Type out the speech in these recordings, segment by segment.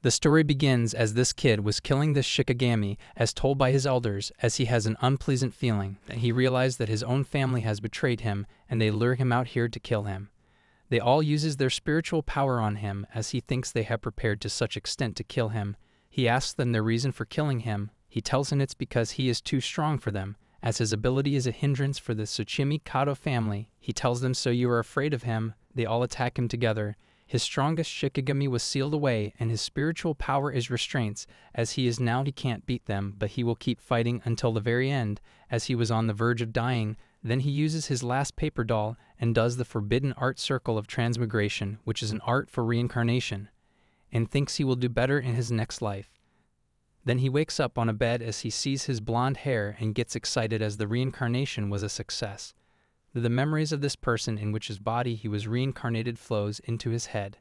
The story begins as this kid was killing this Shikigami as told by his elders, as he has an unpleasant feeling that he realized that his own family has betrayed him and they lure him out here to kill him. They all uses their spiritual power on him as he thinks they have prepared to such extent to kill him. He asks them their reason for killing him. He tells them it's because he is too strong for them, as his ability is a hindrance for the Tsuchimi Kato family. He tells them so you are afraid of him. They all attack him together. His strongest Shikigami was sealed away, and his spiritual power is restraints, as he is now he can't beat them, but he will keep fighting until the very end, as he was on the verge of dying. Then he uses his last paper doll and does the forbidden art circle of transmigration, which is an art for reincarnation, and thinks he will do better in his next life. Then he wakes up on a bed as he sees his blonde hair and gets excited as the reincarnation was a success. The memories of this person in which his body he was reincarnated flows into his head.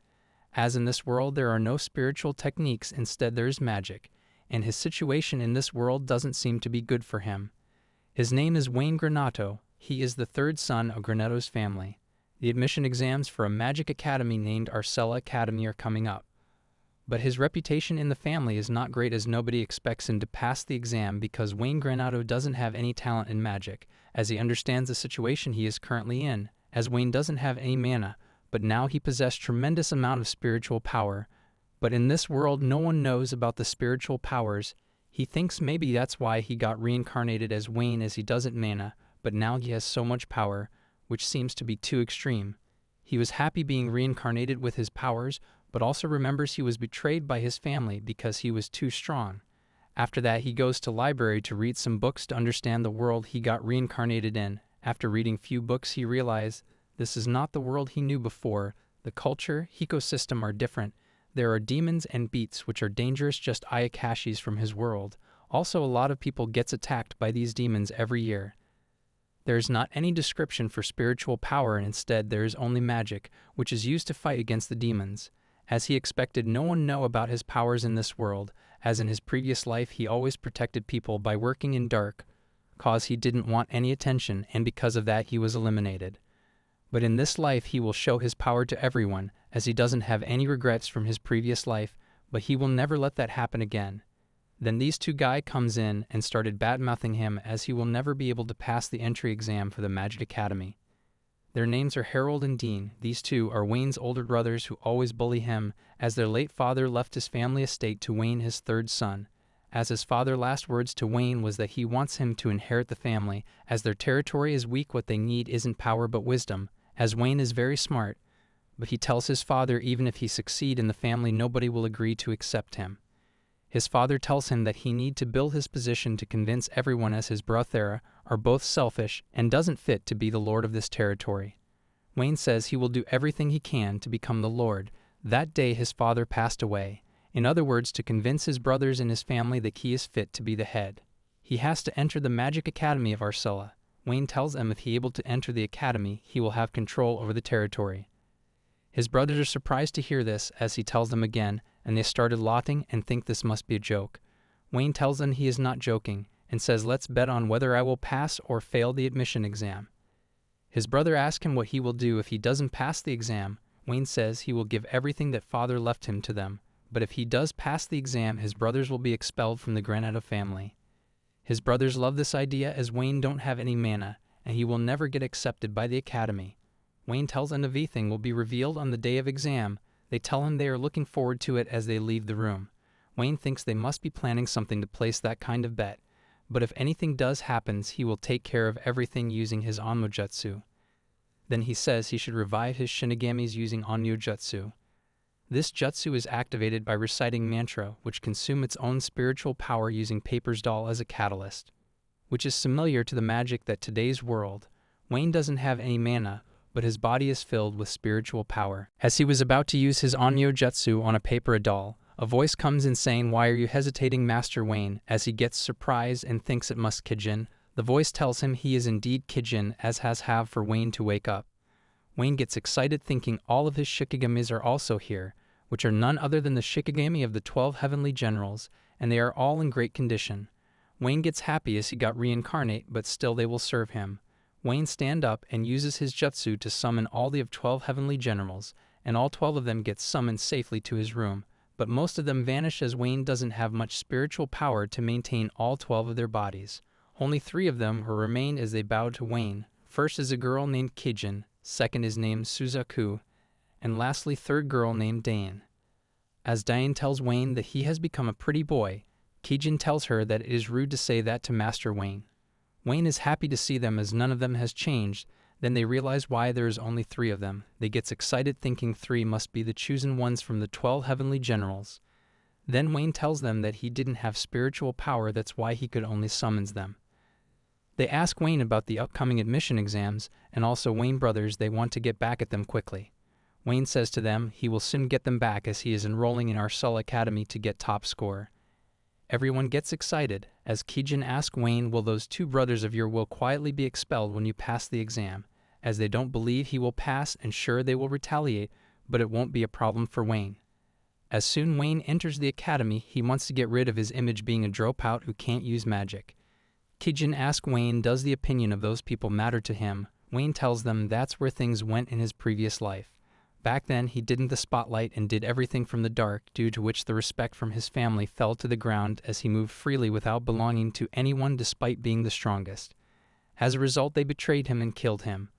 As in this world there are no spiritual techniques, instead there is magic, and his situation in this world doesn't seem to be good for him. His name is Wayne Granato. He is the third son of Granato's family. The admission exams for a magic academy named Arcella Academy are coming up. But his reputation in the family is not great, as nobody expects him to pass the exam because Wayne Granato doesn't have any talent in magic, as he understands the situation he is currently in, as Wayne doesn't have any mana, but now he possesses tremendous amount of spiritual power. But in this world no one knows about the spiritual powers. He thinks maybe that's why he got reincarnated as Wayne, as he doesn't mana, but now he has so much power, which seems to be too extreme. He was happy being reincarnated with his powers, but also remembers he was betrayed by his family because he was too strong. After that he goes to library to read some books to understand the world he got reincarnated in. After reading few books he realized this is not the world he knew before. The culture, ecosystem are different. There are demons and beasts which are dangerous, just ayakashis from his world. Also a lot of people gets attacked by these demons every year. There is not any description for spiritual power, and instead there is only magic, which is used to fight against the demons. As he expected, no one know about his powers in this world, as in his previous life he always protected people by working in dark, cause he didn't want any attention, and because of that he was eliminated. But in this life he will show his power to everyone, as he doesn't have any regrets from his previous life, but he will never let that happen again. Then these two guys comes in and started bad-mouthing him, as he will never be able to pass the entry exam for the Magic Academy. Their names are Harold and Dean. These two are Wayne's older brothers who always bully him, as their late father left his family estate to Wayne, his third son. As his father's last words to Wayne was that he wants him to inherit the family, as their territory is weak, what they need isn't power but wisdom, as Wayne is very smart, but he tells his father even if he succeed in the family nobody will agree to accept him. His father tells him that he need to build his position to convince everyone as his brother are both selfish and doesn't fit to be the lord of this territory. Wayne says he will do everything he can to become the lord. That day his father passed away. In other words, to convince his brothers and his family that he is fit to be the head. He has to enter the Magic Academy of Arcella. Wayne tells them if he is able to enter the academy, he will have control over the territory. His brothers are surprised to hear this, as he tells them again, and they started laughing and think this must be a joke. Wayne tells them he is not joking, and says let's bet on whether I will pass or fail the admission exam. His brother asks him what he will do if he doesn't pass the exam. Wayne says he will give everything that father left him to them, but if he does pass the exam his brothers will be expelled from the Granato family. His brothers love this idea, as Wayne don't have any mana, and he will never get accepted by the academy. Wayne tells them everything will be revealed on the day of exam. They tell him they are looking forward to it as they leave the room. Wayne thinks they must be planning something to place that kind of bet, but if anything does happens he will take care of everything using his onmyoujutsu. Then he says he should revive his shinigamis using onmyoujutsu. This jutsu is activated by reciting mantra, which consume its own spiritual power using paper's doll as a catalyst, which is similar to the magic that today's world. Wayne doesn't have any mana, but his body is filled with spiritual power. As he was about to use his onmyoujutsu on a paper doll, a voice comes in saying, "Why are you hesitating, Master Wayne?" As he gets surprised and thinks it must Kijin. The voice tells him he is indeed Kijin, as has have for Wayne to wake up. Wayne gets excited thinking all of his Shikigamis are also here, which are none other than the Shikigami of the 12 heavenly generals, and they are all in great condition. Wayne gets happy as he got reincarnate, but still they will serve him. Wayne stand up and uses his jutsu to summon all the 12 heavenly generals, and all 12 of them get summoned safely to his room, but most of them vanish as Wayne doesn't have much spiritual power to maintain all 12 of their bodies. Only 3 of them will remain as they bow to Wayne. First is a girl named Kijin, second is named Suzaku, and lastly third girl named Dain. As Dain tells Wayne that he has become a pretty boy, Kijin tells her that it is rude to say that to Master Wayne. Wayne is happy to see them as none of them has changed. Then they realize why there is only 3 of them. They gets excited thinking 3 must be the chosen ones from the 12 heavenly generals. Then Wayne tells them that he didn't have spiritual power, that's why he could only summons them. They ask Wayne about the upcoming admission exams, and also Wayne brothers they want to get back at them quickly. Wayne says to them he will soon get them back as he is enrolling in Arcella Academy to get top score. Everyone gets excited as Kijin asks Wayne, will those 2 brothers of yours will quietly be expelled when you pass the exam, as they don't believe he will pass and sure they will retaliate, but it won't be a problem for Wayne. As soon Wayne enters the academy, he wants to get rid of his image being a dropout who can't use magic. Kijin asks Wayne does the opinion of those people matter to him. Wayne tells them that's where things went in his previous life. Back then he didn't the spotlight and did everything from the dark, due to which the respect from his family fell to the ground as he moved freely without belonging to anyone despite being the strongest. As a result they betrayed him and killed him.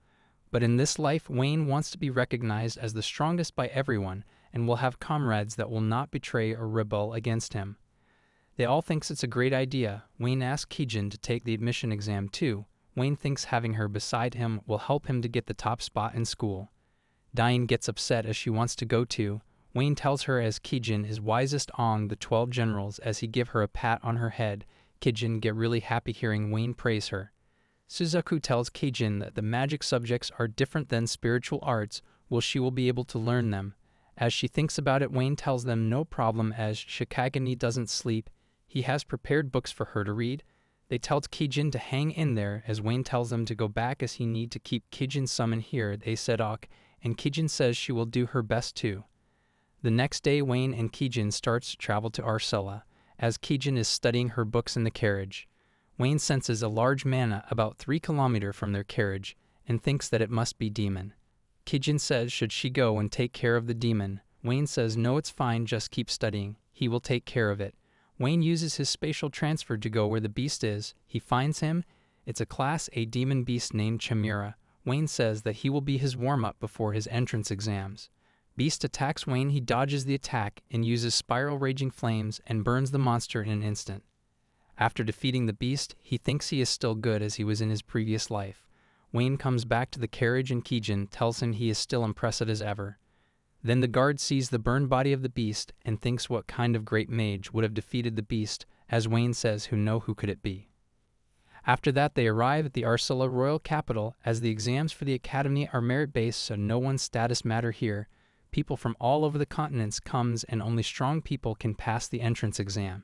But in this life Wayne wants to be recognized as the strongest by everyone and will have comrades that will not betray or rebel against him. They all thinks it's a great idea. Wayne asks Kijin to take the admission exam too. Wayne thinks having her beside him will help him to get the top spot in school. Dain gets upset as she wants to go too. Wayne tells her as Kijin is wisest among the 12 generals as he give her a pat on her head. Kijin get really happy hearing Wayne praise her. Suzaku tells Kijin that the magic subjects are different than spiritual arts, she will be able to learn them. As she thinks about it, Wayne tells them no problem as Shikigami doesn't sleep. He has prepared books for her to read. They tell Kijin to hang in there as Wayne tells them to go back as he need to keep Kijin summoned here. They said ok, and Kijin says she will do her best too. The next day Wayne and Kijin starts to travel to Arcella, as Kijin is studying her books in the carriage. Wayne senses a large mana about 3 kilometers from their carriage, and thinks that it must be demon. Kijin says should she go and take care of the demon. Wayne says no, it's fine, just keep studying, he will take care of it. Wayne uses his spatial transfer to go where the beast is. He finds him. It's a Class A demon beast named Chimera. Wayne says that he will be his warm-up before his entrance exams. Beast attacks Wayne, he dodges the attack and uses spiral raging flames and burns the monster in an instant. After defeating the beast, he thinks he is still good as he was in his previous life. Wayne comes back to the carriage and Kijin tells him he is still impressed as ever. Then the guard sees the burned body of the beast and thinks what kind of great mage would have defeated the beast, as Wayne says who could it be. After that they arrive at the Arcella royal capital, as the exams for the academy are merit-based so no one's status matter here. People from all over the continents comes and only strong people can pass the entrance exam.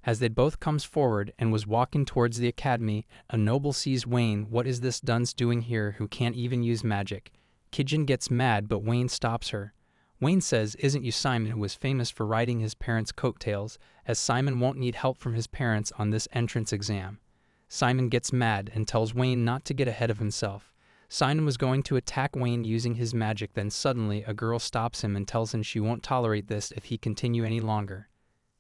As they both comes forward and was walking towards the academy, a noble sees Wayne. What is this dunce doing here who can't even use magic? Kijin gets mad but Wayne stops her. Wayne says isn't you Simon who was famous for riding his parents' coattails, as Simon won't need help from his parents on this entrance exam. Simon gets mad and tells Wayne not to get ahead of himself. Simon was going to attack Wayne using his magic, then suddenly a girl stops him and tells him she won't tolerate this if he continue any longer.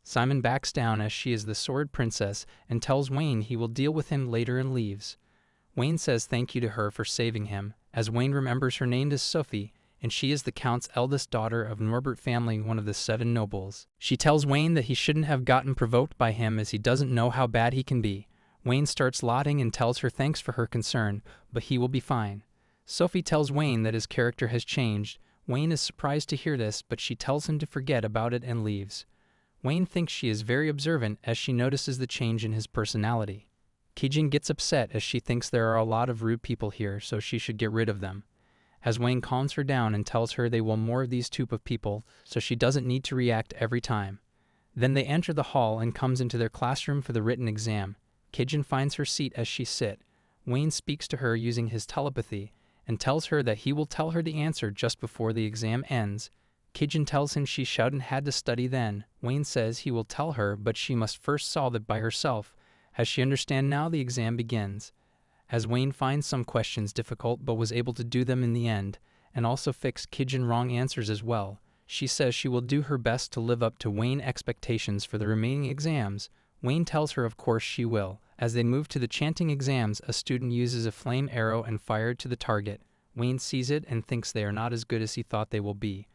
Simon backs down as she is the sword princess and tells Wayne he will deal with him later and leaves. Wayne says thank you to her for saving him, as Wayne remembers her name is Sophie, and she is the Count's eldest daughter of Norbert family, one of the 7 nobles. She tells Wayne that he shouldn't have gotten provoked by him as he doesn't know how bad he can be. Wayne starts lauding and tells her thanks for her concern, but he will be fine. Sophie tells Wayne that his character has changed. Wayne is surprised to hear this, but she tells him to forget about it and leaves. Wayne thinks she is very observant as she notices the change in his personality. Kijin gets upset as she thinks there are a lot of rude people here, so she should get rid of them. As Wayne calms her down and tells her they want more of these type of people, so she doesn't need to react every time. Then they enter the hall and comes into their classroom for the written exam. Kijin finds her seat as she sit. Wayne speaks to her using his telepathy and tells her that he will tell her the answer just before the exam ends. Kijin tells him she shouldn't had to study then. Wayne says he will tell her, but she must first solve it by herself. As she understands now, the exam begins. As Wayne finds some questions difficult but was able to do them in the end, and also fix Kijin wrong answers as well. She says she will do her best to live up to Wayne's expectations for the remaining exams. Wayne tells her of course she will. As they move to the chanting exams, a student uses a flame arrow and fired to the target. Wayne sees it and thinks they are not as good as he thought they will be,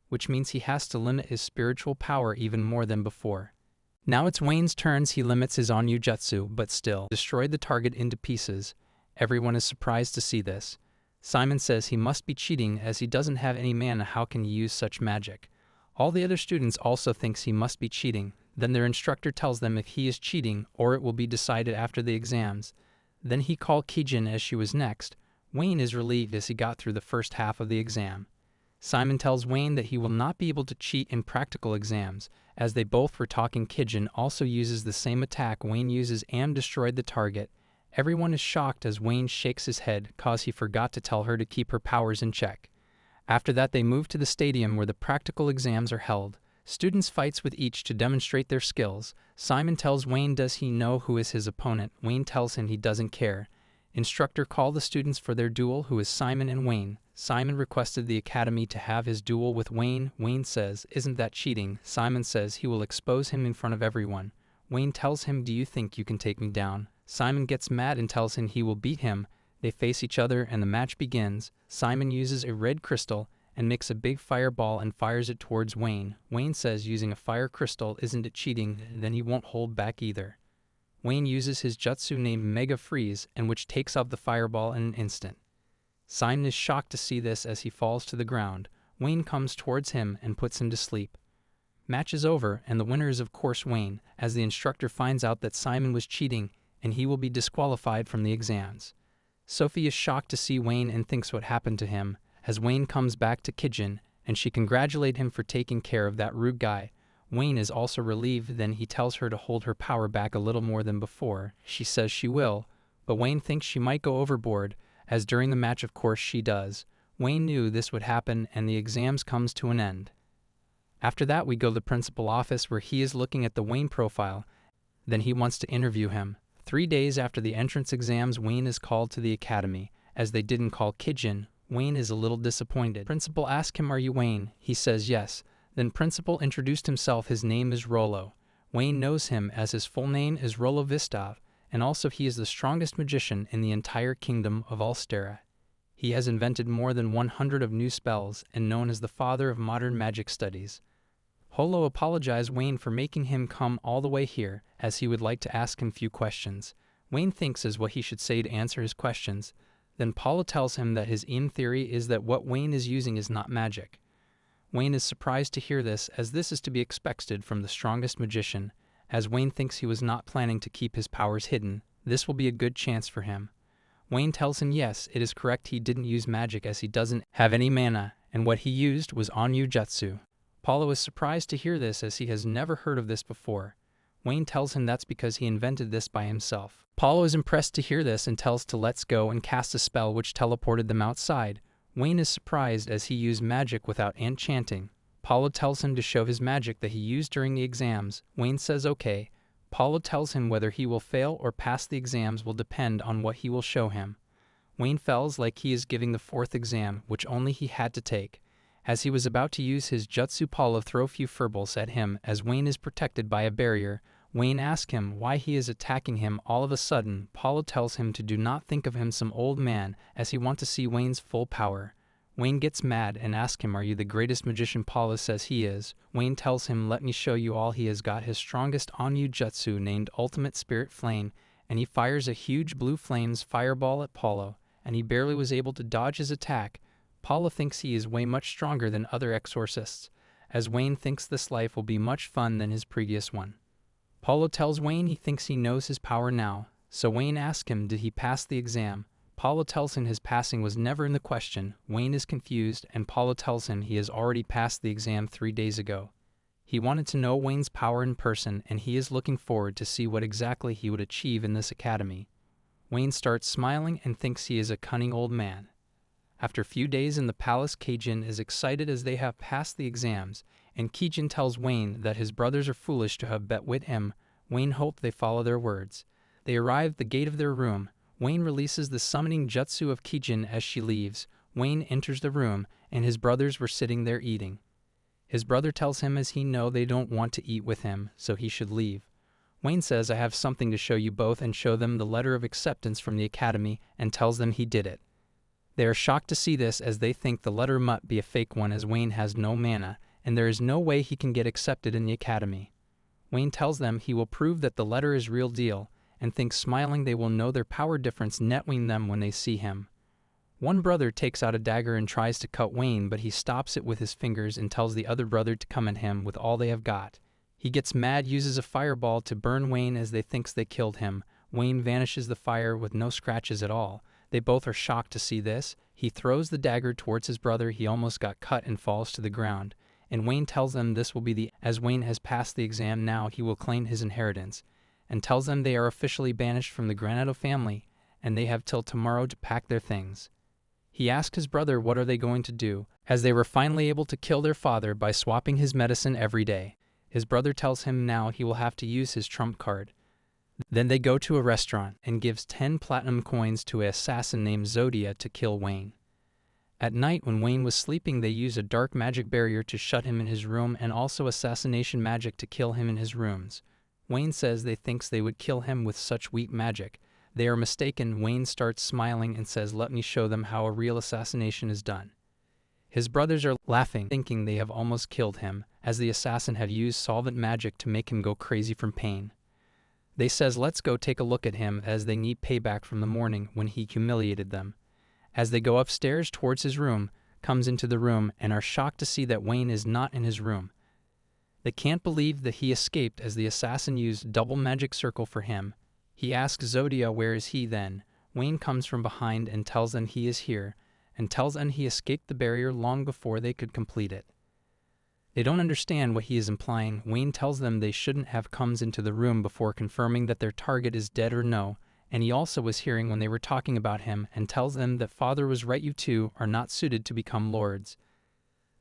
which means he has to limit his spiritual power even more than before. Now it's Wayne's turns. He limits his onmyoujutsu, but still destroyed the target into pieces. Everyone is surprised to see this. Simon says he must be cheating as he doesn't have any mana. How can he use such magic? All the other students also thinks he must be cheating. Then their instructor tells them if he is cheating or it will be decided after the exams. Then he called Kijin as she was next. Wayne is relieved as he got through the first half of the exam. Simon tells Wayne that he will not be able to cheat in practical exams. As they both were talking, Kijin also uses the same attack Wayne uses and destroyed the target. Everyone is shocked as Wayne shakes his head cause he forgot to tell her to keep her powers in check. After that they move to the stadium where the practical exams are held. Students fights with each to demonstrate their skills. Simon tells Wayne does he know who is his opponent. Wayne tells him he doesn't care. Instructor call the students for their duel, who is Simon and Wayne. Simon requested the academy to have his duel with Wayne. Wayne says, "Isn't that cheating?" Simon says he will expose him in front of everyone. Wayne tells him, "Do you think you can take me down?" Simon gets mad and tells him he will beat him. They face each other and the match begins. Simon uses a red crystal and makes a big fireball and fires it towards Wayne. Wayne says using a fire crystal isn't it cheating, then he won't hold back either. Wayne uses his jutsu named Mega Freeze, and which takes up the fireball in an instant. Simon is shocked to see this as he falls to the ground. Wayne comes towards him and puts him to sleep. Match is over, and the winner is of course Wayne, as the instructor finds out that Simon was cheating and he will be disqualified from the exams. Sophie is shocked to see Wayne and thinks what happened to him, as Wayne comes back to Kijin, and she congratulates him for taking care of that rude guy. Wayne is also relieved, then he tells her to hold her power back a little more than before. She says she will, but Wayne thinks she might go overboard, as during the match of course she does. Wayne knew this would happen and the exams comes to an end. After that we go to the principal office where he is looking at the Wayne profile, then he wants to interview him. 3 days after the entrance exams, Wayne is called to the academy. As they didn't call Kijin, Wayne is a little disappointed. Principal asks him, "Are you Wayne?" He says yes. Then Principal introduced himself. His name is Rollo. Wayne knows him as his full name is Rollo Vistov, and also he is the strongest magician in the entire kingdom of Ulstera. He has invented more than 100 of new spells and known as the father of modern magic studies. Holo apologized Wayne for making him come all the way here, as he would like to ask him few questions. Wayne thinks is what he should say to answer his questions. Then Paula tells him that his theory is that what Wayne is using is not magic. Wayne is surprised to hear this, as this is to be expected from the strongest magician. As Wayne thinks he was not planning to keep his powers hidden, this will be a good chance for him. Wayne tells him yes, it is correct he didn't use magic as he doesn't have any mana, and what he used was onmyoujutsu. Paula is surprised to hear this as he has never heard of this before. Wayne tells him that's because he invented this by himself. Paula is impressed to hear this and tells to let's go and cast a spell which teleported them outside. Wayne is surprised as he used magic without enchanting. Paula tells him to show his magic that he used during the exams. Wayne says okay. Paula tells him whether he will fail or pass the exams will depend on what he will show him. Wayne feels like he is giving the 4th exam, which only he had to take. As he was about to use his jutsu, Paula throw few furballs at him as Wayne is protected by a barrier. Wayne asks him why he is attacking him all of a sudden. Paula tells him to do not think of him some old man as he wants to see Wayne's full power. Wayne gets mad and asks him, "Are you the greatest magician?" Paula says he is. Wayne tells him, "Let me show you all." He has got his strongest onmyoujutsu named Ultimate Spirit Flame, and he fires a huge blue flames fireball at Paula, and he barely was able to dodge his attack. Paula thinks he is way much stronger than other exorcists, as Wayne thinks this life will be much fun than his previous one. Paula tells Wayne he thinks he knows his power now, so Wayne asks him did he pass the exam. Paula tells him his passing was never in the question. Wayne is confused, and Paula tells him he has already passed the exam 3 days ago. He wanted to know Wayne's power in person, and he is looking forward to see what exactly he would achieve in this academy. Wayne starts smiling and thinks he is a cunning old man. After a few days in the palace, Kijin is excited as they have passed the exams, and Kijin tells Wayne that his brothers are foolish to have bet with him. Wayne hoped they follow their words. They arrive at the gate of their room. Wayne releases the summoning jutsu of Kijin as she leaves. Wayne enters the room, and his brothers were sitting there eating. His brother tells him as he know they don't want to eat with him, so he should leave. Wayne says, I have something to show you both, and show them the letter of acceptance from the academy, and tells them he did it. They are shocked to see this, as they think the letter might be a fake one, as Wayne has no mana, and there is no way he can get accepted in the academy. Wayne tells them he will prove that the letter is real deal, and thinks smiling they will know their power difference netwing them when they see him. One brother takes out a dagger and tries to cut Wayne, but he stops it with his fingers and tells the other brother to come at him with all they have got. He gets mad, uses a fireball to burn Wayne as they thinks they killed him. Wayne vanishes the fire with no scratches at all. They both are shocked to see this. He throws the dagger towards his brother. He almost got cut and falls to the ground. And Wayne tells them this will be as Wayne has passed the exam now, he will claim his inheritance, and tells them they are officially banished from the Granado family, and they have till tomorrow to pack their things. He asked his brother what are they going to do, as they were finally able to kill their father by swapping his medicine every day. His brother tells him now he will have to use his trump card. Then they go to a restaurant and gives 10 platinum coins to an assassin named Zodia to kill Wayne. At night when Wayne was sleeping, they use a dark magic barrier to shut him in his room, and also assassination magic to kill him in his rooms. Wayne says they thinks they would kill him with such weak magic. They are mistaken. Wayne starts smiling and says, let me show them how a real assassination is done. His brothers are laughing, thinking they have almost killed him, as the assassin had used solvent magic to make him go crazy from pain. They says let's go take a look at him, as they need payback from the morning when he humiliated them. As they go upstairs towards his room, comes into the room and are shocked to see that Wayne is not in his room. They can't believe that he escaped, as the assassin used double magic circle for him. He asks Zodia where is he then. Wayne comes from behind and tells them he is here, and tells them he escaped the barrier long before they could complete it. They don't understand what he is implying. Wayne tells them they shouldn't have comes into the room before confirming that their target is dead or no, and he also was hearing when they were talking about him, and tells them that father was right, you two are not suited to become lords.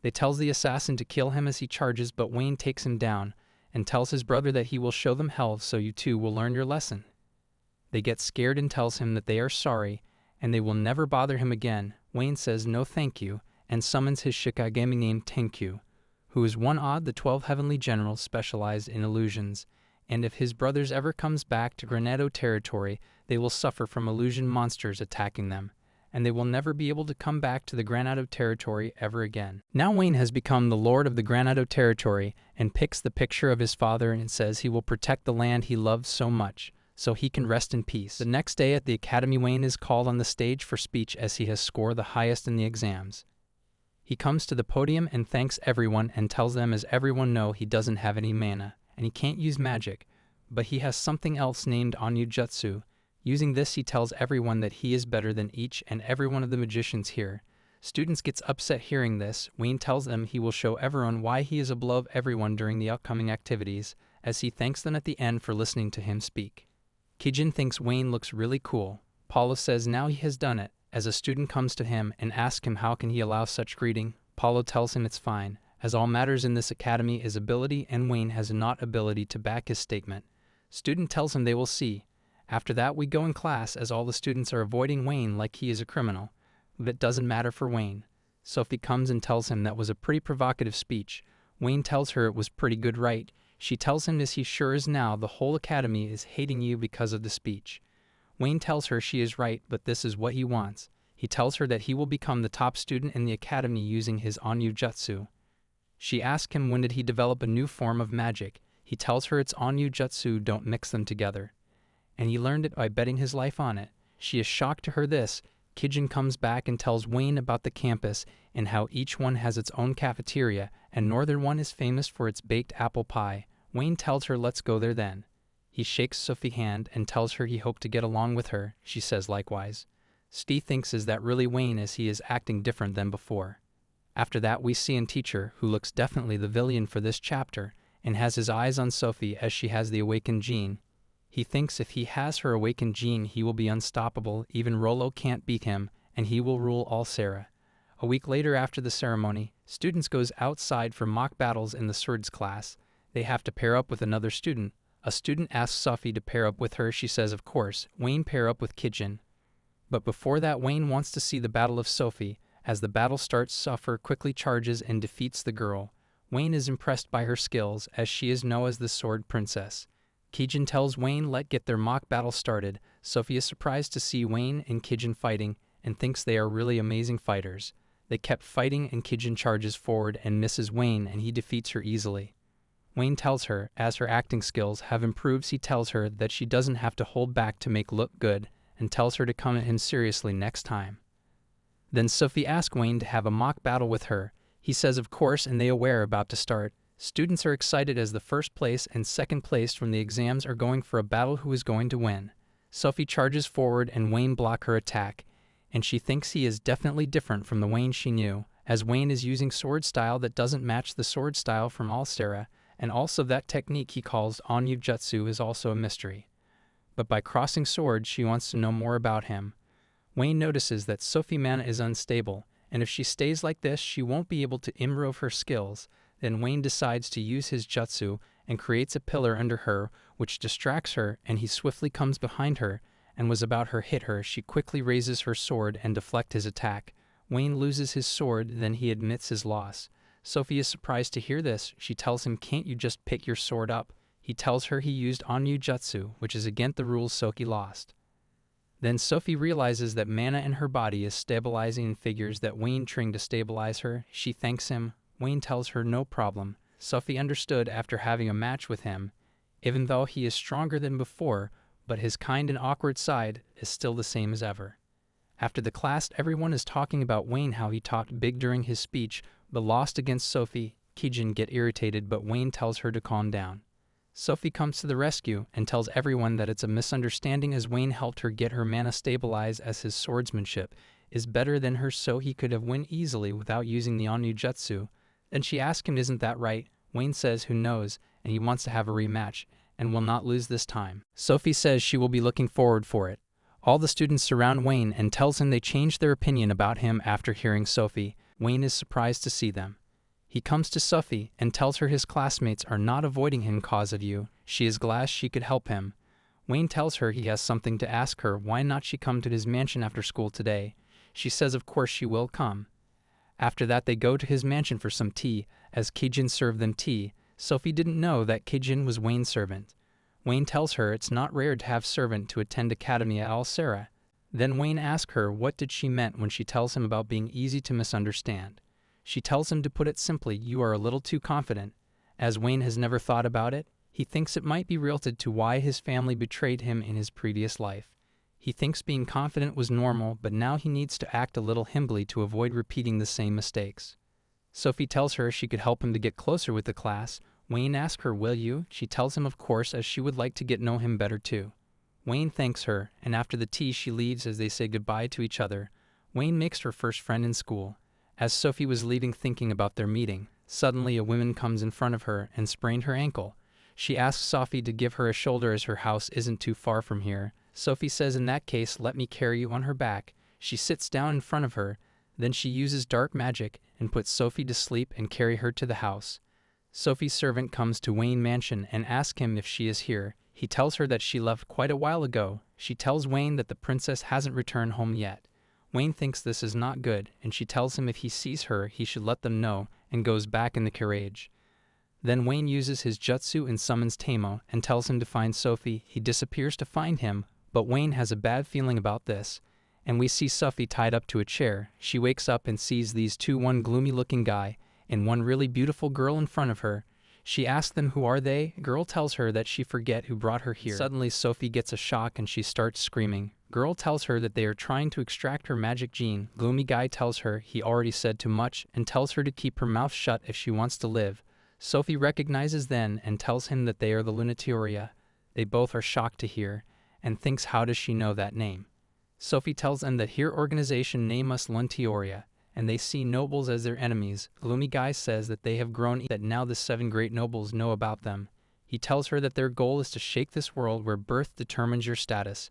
They tells the assassin to kill him as he charges, but Wayne takes him down, and tells his brother that he will show them hell so you two will learn your lesson. They get scared and tells him that they are sorry, and they will never bother him again. Wayne says no thank you, and summons his Shikigami named Tenkyu, who is one odd the 12 heavenly generals specialized in illusions, and if his brothers ever comes back to Granado territory, they will suffer from illusion monsters attacking them, and they will never be able to come back to the Granado territory ever again. Now Wayne has become the lord of the Granado territory, and picks the picture of his father and says he will protect the land he loves so much, so he can rest in peace. The next day at the academy, Wayne is called on the stage for speech, as he has scored the highest in the exams. He comes to the podium and thanks everyone, and tells them as everyone know he doesn't have any mana, and he can't use magic, but he has something else named onmyoujutsu. Using this, he tells everyone that he is better than each and every one of the magicians here. Students gets upset hearing this. Wayne tells them he will show everyone why he is above everyone during the upcoming activities, as he thanks them at the end for listening to him speak. Kijin thinks Wayne looks really cool. Paulo says now he has done it, as a student comes to him and asks him how can he allow such greeting. Paulo tells him it's fine, as all matters in this academy is ability, and Wayne has not ability to back his statement. Student tells him they will see. After that we go in class, as all the students are avoiding Wayne like he is a criminal. That doesn't matter for Wayne. Sophie comes and tells him that was a pretty provocative speech. Wayne tells her it was pretty good, right? She tells him as he sure is now the whole academy is hating you because of the speech. Wayne tells her she is right, but this is what he wants. He tells her that he will become the top student in the academy using his onmyoujutsu. She asks him when did he develop a new form of magic. He tells her it's onmyoujutsu, don't mix them together. And he learned it by betting his life on it. She is shocked to hear this. Kijin comes back and tells Wayne about the campus and how each one has its own cafeteria, and northern one is famous for its baked apple pie. Wayne tells her let's go there then. He shakes Sophie's hand and tells her he hoped to get along with her. She says likewise. Steve thinks is that really Wayne, as he is acting different than before. After that we see a teacher who looks definitely the villain for this chapter and has his eyes on Sophie as she has the awakened gene. He thinks if he has her awakened gene he will be unstoppable, even Rollo can't beat him, and he will rule all Sarah. A week later after the ceremony, students goes outside for mock battles in the swords class. They have to pair up with another student. A student asks Sophie to pair up with her. She says of course. Wayne pair up with Kijin. But before that Wayne wants to see the battle of Sophie. As the battle starts, Sophie quickly charges and defeats the girl. Wayne is impressed by her skills, as she is known as the Sword Princess. Kijin tells Wayne let get their mock battle started. Sophie is surprised to see Wayne and Kijin fighting and thinks they are really amazing fighters. They kept fighting and Kijin charges forward and misses Wayne and he defeats her easily. Wayne tells her, as her acting skills have improved, he tells her that she doesn't have to hold back to make look good and tells her to come at him seriously next time. Then Sophie asks Wayne to have a mock battle with her. He says of course and they are about to start. Students are excited as the first place and second place from the exams are going for a battle who is going to win. Sophie charges forward and Wayne blocks her attack, and she thinks he is definitely different from the Wayne she knew, as Wayne is using sword style that doesn't match the sword style from Sarah, and also that technique he calls onmyoujutsu is also a mystery. But by crossing swords she wants to know more about him. Wayne notices that Sophie mana is unstable, and if she stays like this she won't be able to improve her skills. Then Wayne decides to use his jutsu and creates a pillar under her, which distracts her, and he swiftly comes behind her, and was about to hit her. She quickly raises her sword and deflects his attack. Wayne loses his sword, then he admits his loss. Sophie is surprised to hear this. She tells him, "Can't you just pick your sword up?" He tells her he used onmyoujutsu, which is against the rules, so he lost. Then Sophie realizes that mana in her body is stabilizing and figures that Wayne trained to stabilize her. She thanks him. Wayne tells her no problem. Sophie understood after having a match with him, even though he is stronger than before, but his kind and awkward side is still the same as ever. After the class, everyone is talking about Wayne, how he talked big during his speech, but lost against Sophie. Kijin get irritated, but Wayne tells her to calm down. Sophie comes to the rescue and tells everyone that it's a misunderstanding as Wayne helped her get her mana stabilized as his swordsmanship is better than hers, so he could have won easily without using the onmyoujutsu. Then she asks him, "Isn't that right?" Wayne says who knows, and he wants to have a rematch, and will not lose this time. Sophie says she will be looking forward for it. All the students surround Wayne and tells him they changed their opinion about him after hearing Sophie. Wayne is surprised to see them. He comes to Sophie and tells her his classmates are not avoiding him cause of you. She is glad she could help him. Wayne tells her he has something to ask her, why not she come to his mansion after school today. She says of course she will come. After that they go to his mansion for some tea, as Kijin served them tea. Sophie didn't know that Kijin was Wayne's servant. Wayne tells her it's not rare to have servant to attend academy at Sarah. Then Wayne asks her what did she meant when she tells him about being easy to misunderstand. She tells him to put it simply, you are a little too confident. As Wayne has never thought about it, he thinks it might be related to why his family betrayed him in his previous life. He thinks being confident was normal, but now he needs to act a little humbly to avoid repeating the same mistakes. Sophie tells her she could help him to get closer with the class. Wayne asks her, will you? She tells him of course, as she would like to get know him better too. Wayne thanks her, and after the tea she leaves as they say goodbye to each other. Wayne makes her first friend in school. As Sophie was leaving thinking about their meeting, suddenly a woman comes in front of her and sprained her ankle. She asks Sophie to give her a shoulder as her house isn't too far from here. Sophie says in that case let me carry you on her back. She sits down in front of her, then she uses dark magic and puts Sophie to sleep and carry her to the house. Sophie's servant comes to Wayne mansion and asks him if she is here. He tells her that she left quite a while ago. She tells Wayne that the princess hasn't returned home yet. Wayne thinks this is not good, and she tells him if he sees her he should let them know, and goes back in the carriage. Then Wayne uses his jutsu and summons Tamo and tells him to find Sophie. He disappears to find him, but Wayne has a bad feeling about this, and we see Sophie tied up to a chair. She wakes up and sees these two, one gloomy-looking guy and one really beautiful girl in front of her. She asks them who are they. Girl tells her that she forget who brought her here. Suddenly Sophie gets a shock and she starts screaming. Girl tells her that they are trying to extract her magic gene. Gloomy guy tells her he already said too much and tells her to keep her mouth shut if she wants to live. Sophie recognizes then and tells him that they are the Lunatoria. They both are shocked to hear and thinks how does she know that name. Sophie tells them that her organization name us Lunatoria, and they see nobles as their enemies. Gloomy guy says that they have grown, that now the 7 great nobles know about them. He tells her that their goal is to shake this world where birth determines your status,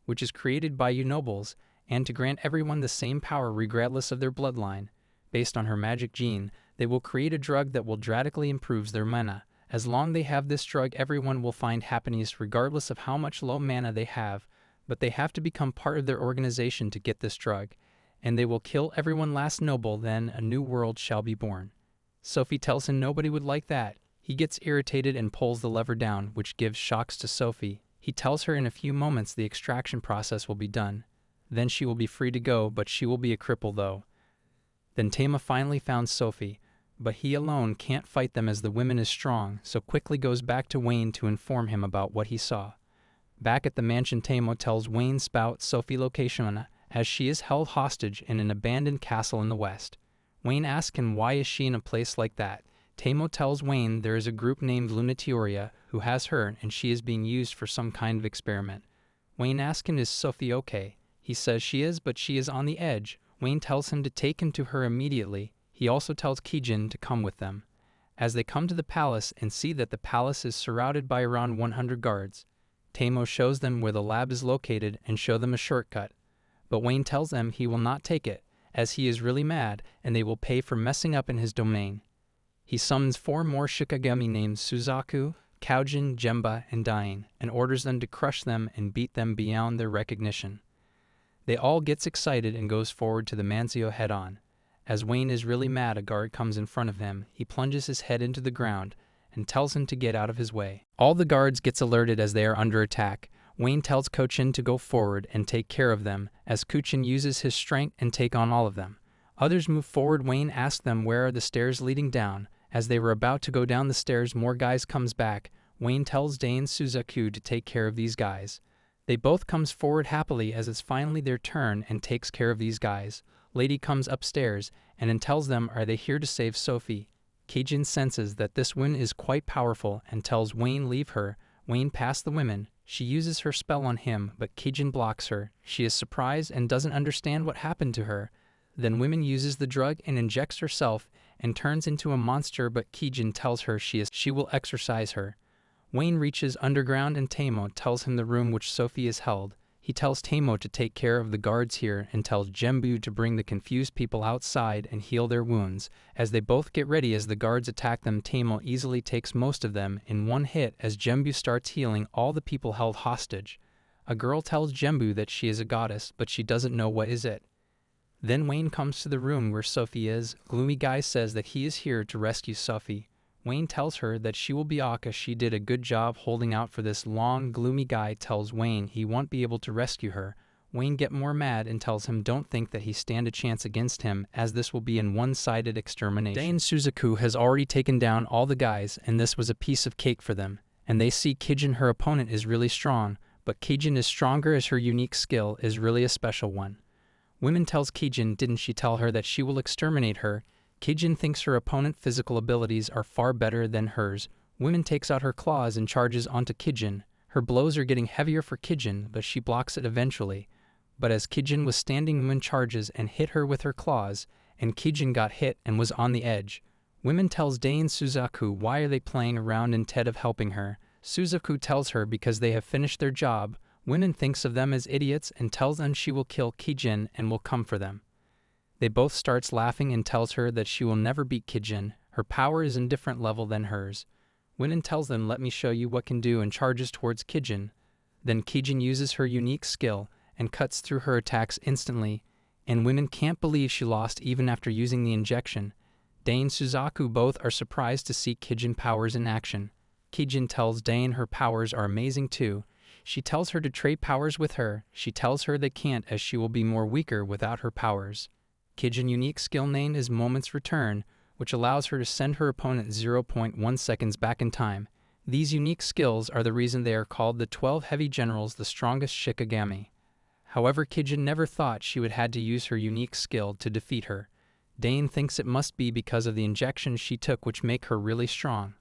which is created by you nobles, and to grant everyone the same power regardless of their bloodline. Based on her magic gene, they will create a drug that will drastically improve their mana. As long as they have this drug, everyone will find happiness regardless of how much low mana they have, but they have to become part of their organization to get this drug, and they will kill everyone last noble, then a new world shall be born. Sophie tells him nobody would like that. He gets irritated and pulls the lever down, which gives shocks to Sophie. He tells her in a few moments the extraction process will be done. Then she will be free to go, but she will be a cripple though. Then Tama finally found Sophie, but he alone can't fight them as the woman is strong, so quickly goes back to Wayne to inform him about what he saw. Back at the mansion, Tamo tells Wayne about Sophie's location as she is held hostage in an abandoned castle in the west. Wayne asks him why is she in a place like that. Tamo tells Wayne there is a group named Lunatioria who has her and she is being used for some kind of experiment. Wayne asks him is Sophie okay. He says she is, but she is on the edge. Wayne tells him to take him to her immediately. He also tells Kijin to come with them. As they come to the palace and see that the palace is surrounded by around 100 guards, Tamo shows them where the lab is located and show them a shortcut. But Wayne tells them he will not take it, as he is really mad and they will pay for messing up in his domain. He summons 4 more Shikigami named Suzaku, Kaujin, Jemba, and Dain, and orders them to crush them and beat them beyond their recognition. They all gets excited and goes forward to the Manzio head-on. As Wayne is really mad, a guard comes in front of him. He plunges his head into the ground and tells him to get out of his way. All the guards gets alerted as they are under attack. Wayne tells Kochin to go forward and take care of them, as Kochin uses his strength and take on all of them. Others move forward. Wayne asks them where are the stairs leading down. As they were about to go down the stairs, more guys comes back. Wayne tells Dain Suzaku to take care of these guys. They both comes forward happily as it's finally their turn and takes care of these guys. Lady comes upstairs and then tells them are they here to save Sophie. Kijin senses that this woman is quite powerful and tells Wayne leave her. Wayne passes the women. She uses her spell on him, but Kijin blocks her. She is surprised and doesn't understand what happened to her. Then woman uses the drug and injects herself and turns into a monster, but Kijin tells her she will exorcise her. Wayne reaches underground and Tamo tells him the room which Sophie is held. He tells Tamo to take care of the guards here and tells Jembu to bring the confused people outside and heal their wounds. As they both get ready as the guards attack them, Tamo easily takes most of them in one hit as Jembu starts healing all the people held hostage. A girl tells Jembu that she is a goddess, but she doesn't know what is it. Then Wayne comes to the room where Sophie is. Gloomy Guy says that he is here to rescue Sophie. Wayne tells her that she will be Aka. She did a good job holding out for this long. Gloomy Guy tells Wayne he won't be able to rescue her. Wayne get more mad and tells him don't think that he stand a chance against him, as this will be an one-sided extermination. Dain Suzaku has already taken down all the guys, and this was a piece of cake for them. And they see Kijin, her opponent, is really strong, but Kijin is stronger as her unique skill is really a special one. Women tells Kijin didn't she tell her that she will exterminate her. Kijin thinks her opponent's physical abilities are far better than hers. Women takes out her claws and charges onto Kijin. Her blows are getting heavier for Kijin, but she blocks it eventually. But as Kijin was standing, Women charges and hit her with her claws, and Kijin got hit and was on the edge. Women tells Dain Suzaku why are they playing around instead of helping her. Suzaku tells her because they have finished their job. Women thinks of them as idiots and tells them she will kill Kijin and will come for them. They both starts laughing and tells her that she will never beat Kijin. Her power is in different level than hers. Winin tells them let me show you what can do and charges towards Kijin. Then Kijin uses her unique skill and cuts through her attacks instantly, and Winin can't believe she lost even after using the injection. Dain Suzaku both are surprised to see Kijin powers in action. Kijin tells Dain her powers are amazing too. She tells her to trade powers with her. She tells her they can't as she will be more weaker without her powers. Kijin's unique skill name is Moment's Return, which allows her to send her opponent 0.1 seconds back in time. These unique skills are the reason they are called the 12 Heavy Generals, the strongest Shikigami. However, Kijin never thought she would had to use her unique skill to defeat her. Dain thinks it must be because of the injections she took which make her really strong.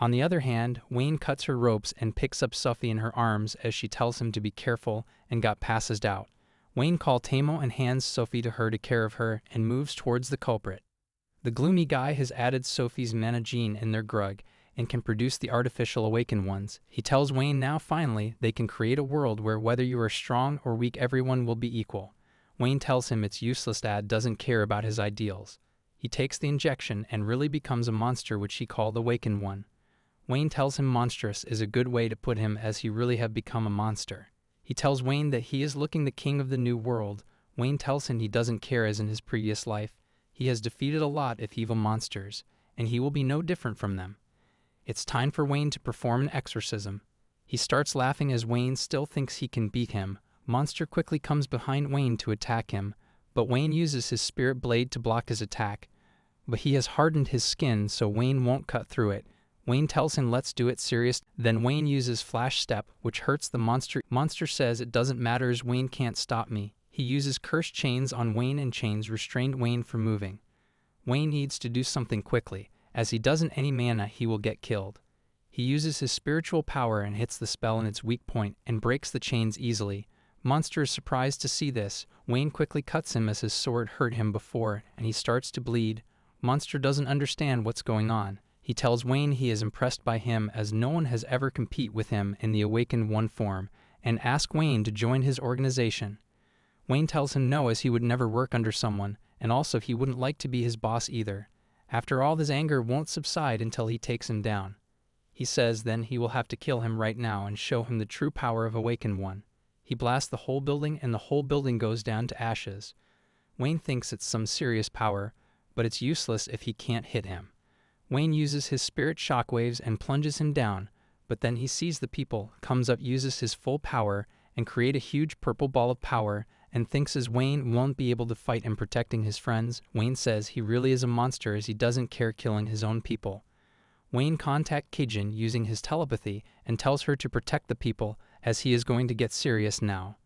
On the other hand, Wayne cuts her ropes and picks up Sophie in her arms as she tells him to be careful and got passed out. Wayne calls Tamo and hands Sophie to her to care of her and moves towards the culprit. The Gloomy Guy has added Sophie's mana gene in their grug and can produce the artificial awakened ones. He tells Wayne now finally they can create a world where whether you are strong or weak everyone will be equal. Wayne tells him it's useless that doesn't care about his ideals. He takes the injection and really becomes a monster which he called Awakened One. Wayne tells him monstrous is a good way to put him as he really have become a monster. He tells Wayne that he is looking the king of the new world. Wayne tells him he doesn't care as in his previous life. He has defeated a lot of evil monsters, and he will be no different from them. It's time for Wayne to perform an exorcism. He starts laughing as Wayne still thinks he can beat him. Monster quickly comes behind Wayne to attack him, but Wayne uses his spirit blade to block his attack. But he has hardened his skin, so Wayne won't cut through it. Wayne tells him let's do it serious. Then Wayne uses Flash Step, which hurts the monster. Monster says it doesn't matter as Wayne can't stop me. He uses cursed chains on Wayne and chains restrained Wayne from moving. Wayne needs to do something quickly, as he doesn't any mana he will get killed. He uses his spiritual power and hits the spell in its weak point and breaks the chains easily. Monster is surprised to see this. Wayne quickly cuts him as his sword hurt him before, and he starts to bleed. Monster doesn't understand what's going on. He tells Wayne he is impressed by him as no one has ever compete with him in the Awakened One form, and asks Wayne to join his organization. Wayne tells him no, as he would never work under someone, and also he wouldn't like to be his boss either. After all, his anger won't subside until he takes him down. He says then he will have to kill him right now and show him the true power of Awakened One. He blasts the whole building and the whole building goes down to ashes. Wayne thinks it's some serious power, but it's useless if he can't hit him. Wayne uses his spirit shockwaves and plunges him down, but then he sees the people, comes up, uses his full power, and create a huge purple ball of power, and thinks as Wayne won't be able to fight in protecting his friends. Wayne says he really is a monster as he doesn't care killing his own people. Wayne contacts Kijin using his telepathy and tells her to protect the people as he is going to get serious now.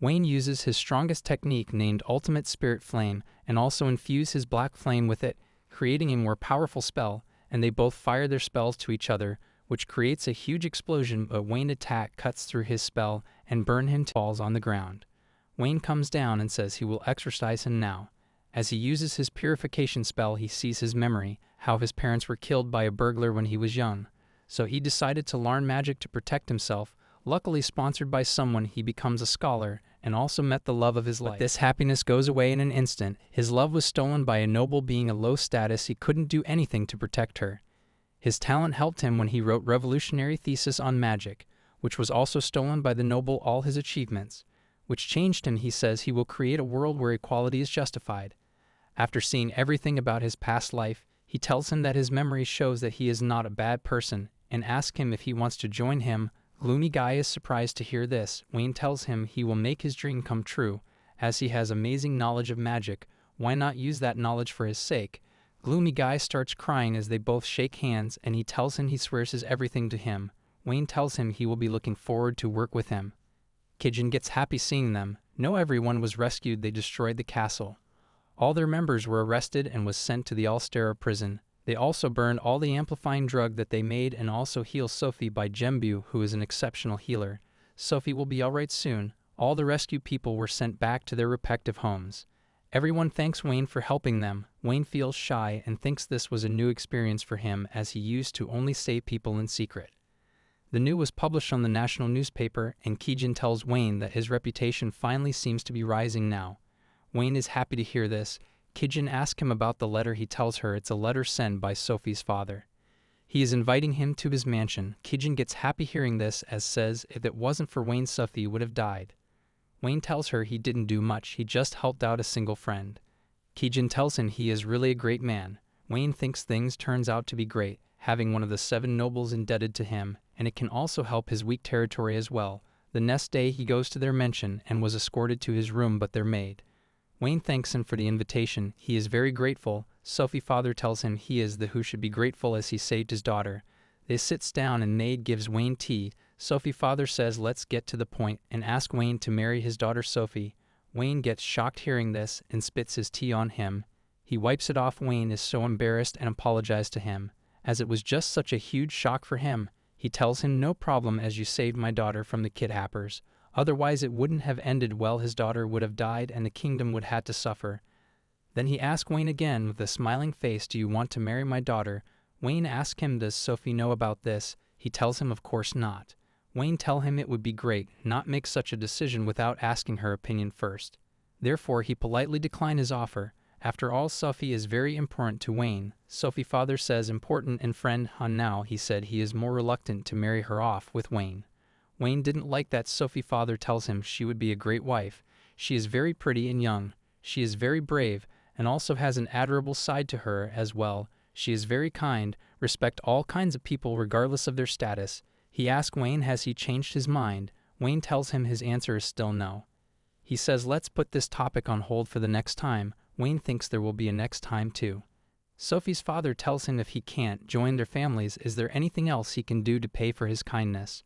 Wayne uses his strongest technique named Ultimate Spirit Flame and also infuse his black flame with it, creating a more powerful spell, and they both fire their spells to each other, which creates a huge explosion, but Wayne's attack cuts through his spell and burns him to falls on the ground. Wayne comes down and says he will exorcise him now. As he uses his purification spell, he sees his memory, how his parents were killed by a burglar when he was young. So he decided to learn magic to protect himself. Luckily sponsored by someone, he becomes a scholar and also met the love of his life. But this happiness goes away in an instant. His love was stolen by a noble being a low status. He couldn't do anything to protect her. His talent helped him when he wrote revolutionary thesis on magic, which was also stolen by the noble. All his achievements, which changed him. He says he will create a world where equality is justified. After seeing everything about his past life, he tells him that his memory shows that he is not a bad person and asks him if he wants to join him. Gloomy Guy is surprised to hear this. Wayne tells him he will make his dream come true, as he has amazing knowledge of magic. Why not use that knowledge for his sake? Gloomy Guy starts crying as they both shake hands, and he tells him he swears his everything to him. Wayne tells him he will be looking forward to work with him. Kijin gets happy seeing them. No, everyone was rescued. They destroyed the castle. All their members were arrested and was sent to the Alstera prison. They also burned all the amplifying drug that they made and also heal Sophie by Gembu, who is an exceptional healer. Sophie will be alright soon. All the rescued people were sent back to their respective homes. Everyone thanks Wayne for helping them. Wayne feels shy and thinks this was a new experience for him as he used to only save people in secret. The news was published on the national newspaper, and Kijin tells Wayne that his reputation finally seems to be rising now. Wayne is happy to hear this. Kijin asks him about the letter. He tells her it's a letter sent by Sophie's father. He is inviting him to his mansion. Kijin gets happy hearing this, as says if it wasn't for Wayne, Sophie would have died. Wayne tells her he didn't do much, he just helped out a single friend. Kijin tells him he is really a great man. Wayne thinks things turns out to be great, having one of the 7 nobles indebted to him, and it can also help his weak territory as well. The next day he goes to their mansion and was escorted to his room but their maid. Wayne thanks him for the invitation. He is very grateful. Sophie's father tells him he is the who should be grateful as he saved his daughter. They sits down and maid gives Wayne tea. Sophie's father says let's get to the point and asks Wayne to marry his daughter Sophie. Wayne gets shocked hearing this and spits his tea on him. He wipes it off. Wayne is so embarrassed and apologizes to him, as it was just such a huge shock for him. He tells him no problem as you saved my daughter from the kidnappers. Otherwise it wouldn't have ended well. His daughter would have died and the kingdom would have to suffer. Then he asks Wayne again with a smiling face, do you want to marry my daughter? Wayne asks him does Sophie know about this? He tells him of course not. Wayne tells him it would be great not make such a decision without asking her opinion first. Therefore he politely declined his offer. After all, Sophie is very important to Wayne. Sophie's father says important and friend now he said he is more reluctant to marry her off with Wayne. Wayne didn't like that. Sophie's father tells him she would be a great wife. She is very pretty and young. She is very brave and also has an admirable side to her as well. She is very kind, respect all kinds of people regardless of their status. He asks Wayne has he changed his mind. Wayne tells him his answer is still no. He says let's put this topic on hold for the next time. Wayne thinks there will be a next time too. Sophie's father tells him if he can't join their families, is there anything else he can do to pay for his kindness?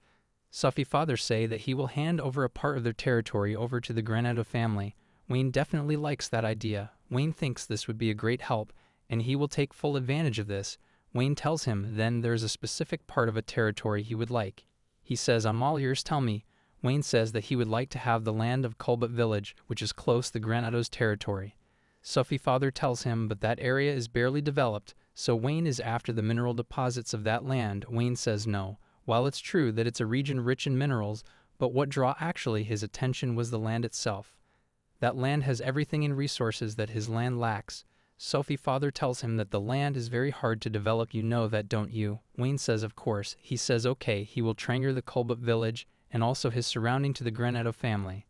Sophie's father say that he will hand over a part of their territory over to the Granado family. Wayne definitely likes that idea. Wayne thinks this would be a great help, and he will take full advantage of this. Wayne tells him then there's a specific part of a territory he would like. He says, I'm all ears, tell me. Wayne says that he would like to have the land of Culbut village, which is close to Granado's territory. Sophie's father tells him, but that area is barely developed, so Wayne is after the mineral deposits of that land. Wayne says no. While it's true that it's a region rich in minerals, but what draw actually his attention was the land itself. That land has everything in resources that his land lacks. Sophie's father tells him that the land is very hard to develop, you know that, don't you? Wayne says of course. He says okay, he will transfer the Culbut village and also his surrounding to the Granado family.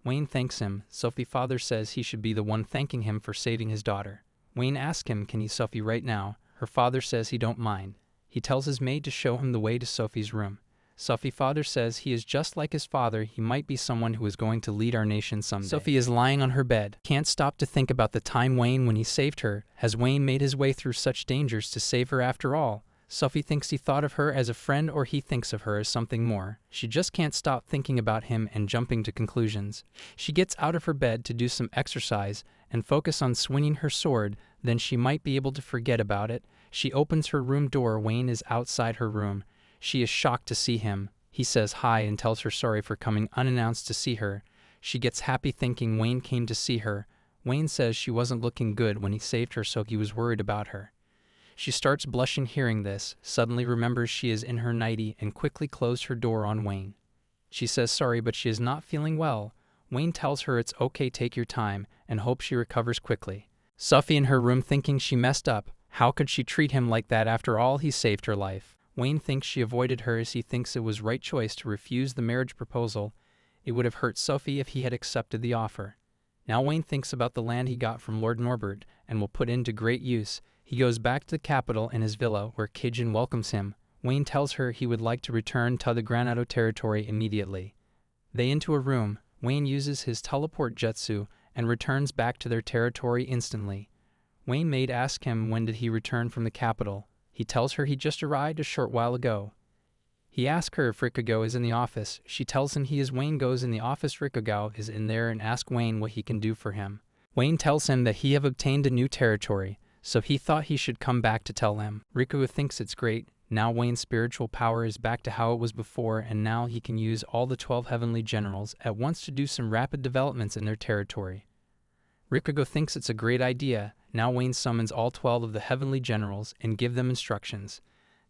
Wayne thanks him. Sophie's father says he should be the one thanking him for saving his daughter. Wayne asks him can he Sophie right now. Her father says he don't mind. He tells his maid to show him the way to Sophie's room. Sophie's father says he is just like his father, he might be someone who is going to lead our nation someday. Sophie is lying on her bed, can't stop to think about the time Wayne when he saved her. Has Wayne made his way through such dangers to save her after all? Sophie thinks he thought of her as a friend or he thinks of her as something more. She just can't stop thinking about him and jumping to conclusions. She gets out of her bed to do some exercise and focus on swinging her sword, then she might be able to forget about it. She opens her room door. Wayne is outside her room. She is shocked to see him. He says hi and tells her sorry for coming unannounced to see her. She gets happy thinking Wayne came to see her. Wayne says she wasn't looking good when he saved her, so he was worried about her. She starts blushing hearing this, suddenly remembers she is in her nightie and quickly closed her door on Wayne. She says sorry but she is not feeling well. Wayne tells her it's okay, take your time, and hopes she recovers quickly. Sophie in her room thinking she messed up. How could she treat him like that after all he saved her life? Wayne thinks she avoided her as he thinks it was right choice to refuse the marriage proposal. It would have hurt Sophie if he had accepted the offer. Now Wayne thinks about the land he got from Lord Norbert and will put into great use. He goes back to the capital in his villa where Kijin welcomes him. Wayne tells her he would like to return to the Granado territory immediately. They into a room. Wayne uses his teleport jutsu and returns back to their territory instantly. Wayne maid asks him when did he return from the capital. He tells her he just arrived a short while ago. He asks her if Rikugo is in the office. She tells him he is. Wayne goes in the office. Rikugo is in there and asks Wayne what he can do for him. Wayne tells him that he have obtained a new territory, so he thought he should come back to tell them. Rikugo thinks it's great. Now Wayne's spiritual power is back to how it was before, and now he can use all the 12 heavenly generals at once to do some rapid developments in their territory. Rikugo thinks it's a great idea. Now Wayne summons all 12 of the heavenly generals and give them instructions.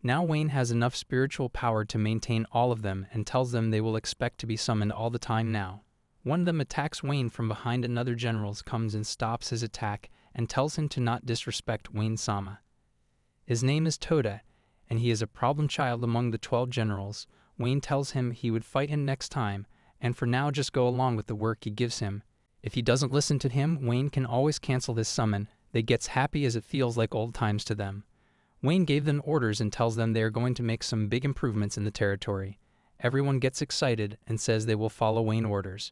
Now Wayne has enough spiritual power to maintain all of them and tells them they will expect to be summoned all the time now. One of them attacks Wayne from behind. Another general comes and stops his attack and tells him to not disrespect Wayne-sama. His name is Toda, and he is a problem child among the 12 generals. Wayne tells him he would fight him next time, and for now just go along with the work he gives him. If he doesn't listen to him, Wayne can always cancel his summon. They gets happy as it feels like old times to them. Wayne gave them orders and tells them they are going to make some big improvements in the territory. Everyone gets excited and says they will follow Wayne orders.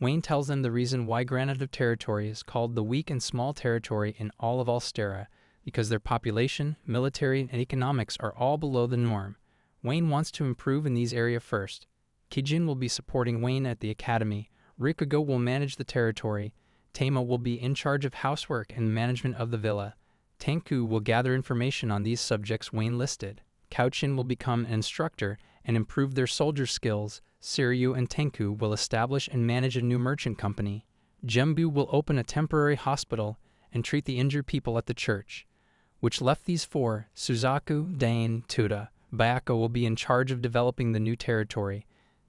Wayne tells them the reason why Granado territory is called the weak and small territory in all of Alstera, because their population, military, and economics are all below the norm. Wayne wants to improve in these areas first. Kijin will be supporting Wayne at the academy. Rikugo will manage the territory. Tama will be in charge of housework and management of the villa. Tenku will gather information on these subjects Wayne listed. Kauchin will become an instructor and improve their soldier skills. Siryu and Tenku will establish and manage a new merchant company. Jembu will open a temporary hospital and treat the injured people at the church. Which left these four, Suzaku, Dane, Tuda. Bayako will be in charge of developing the new territory.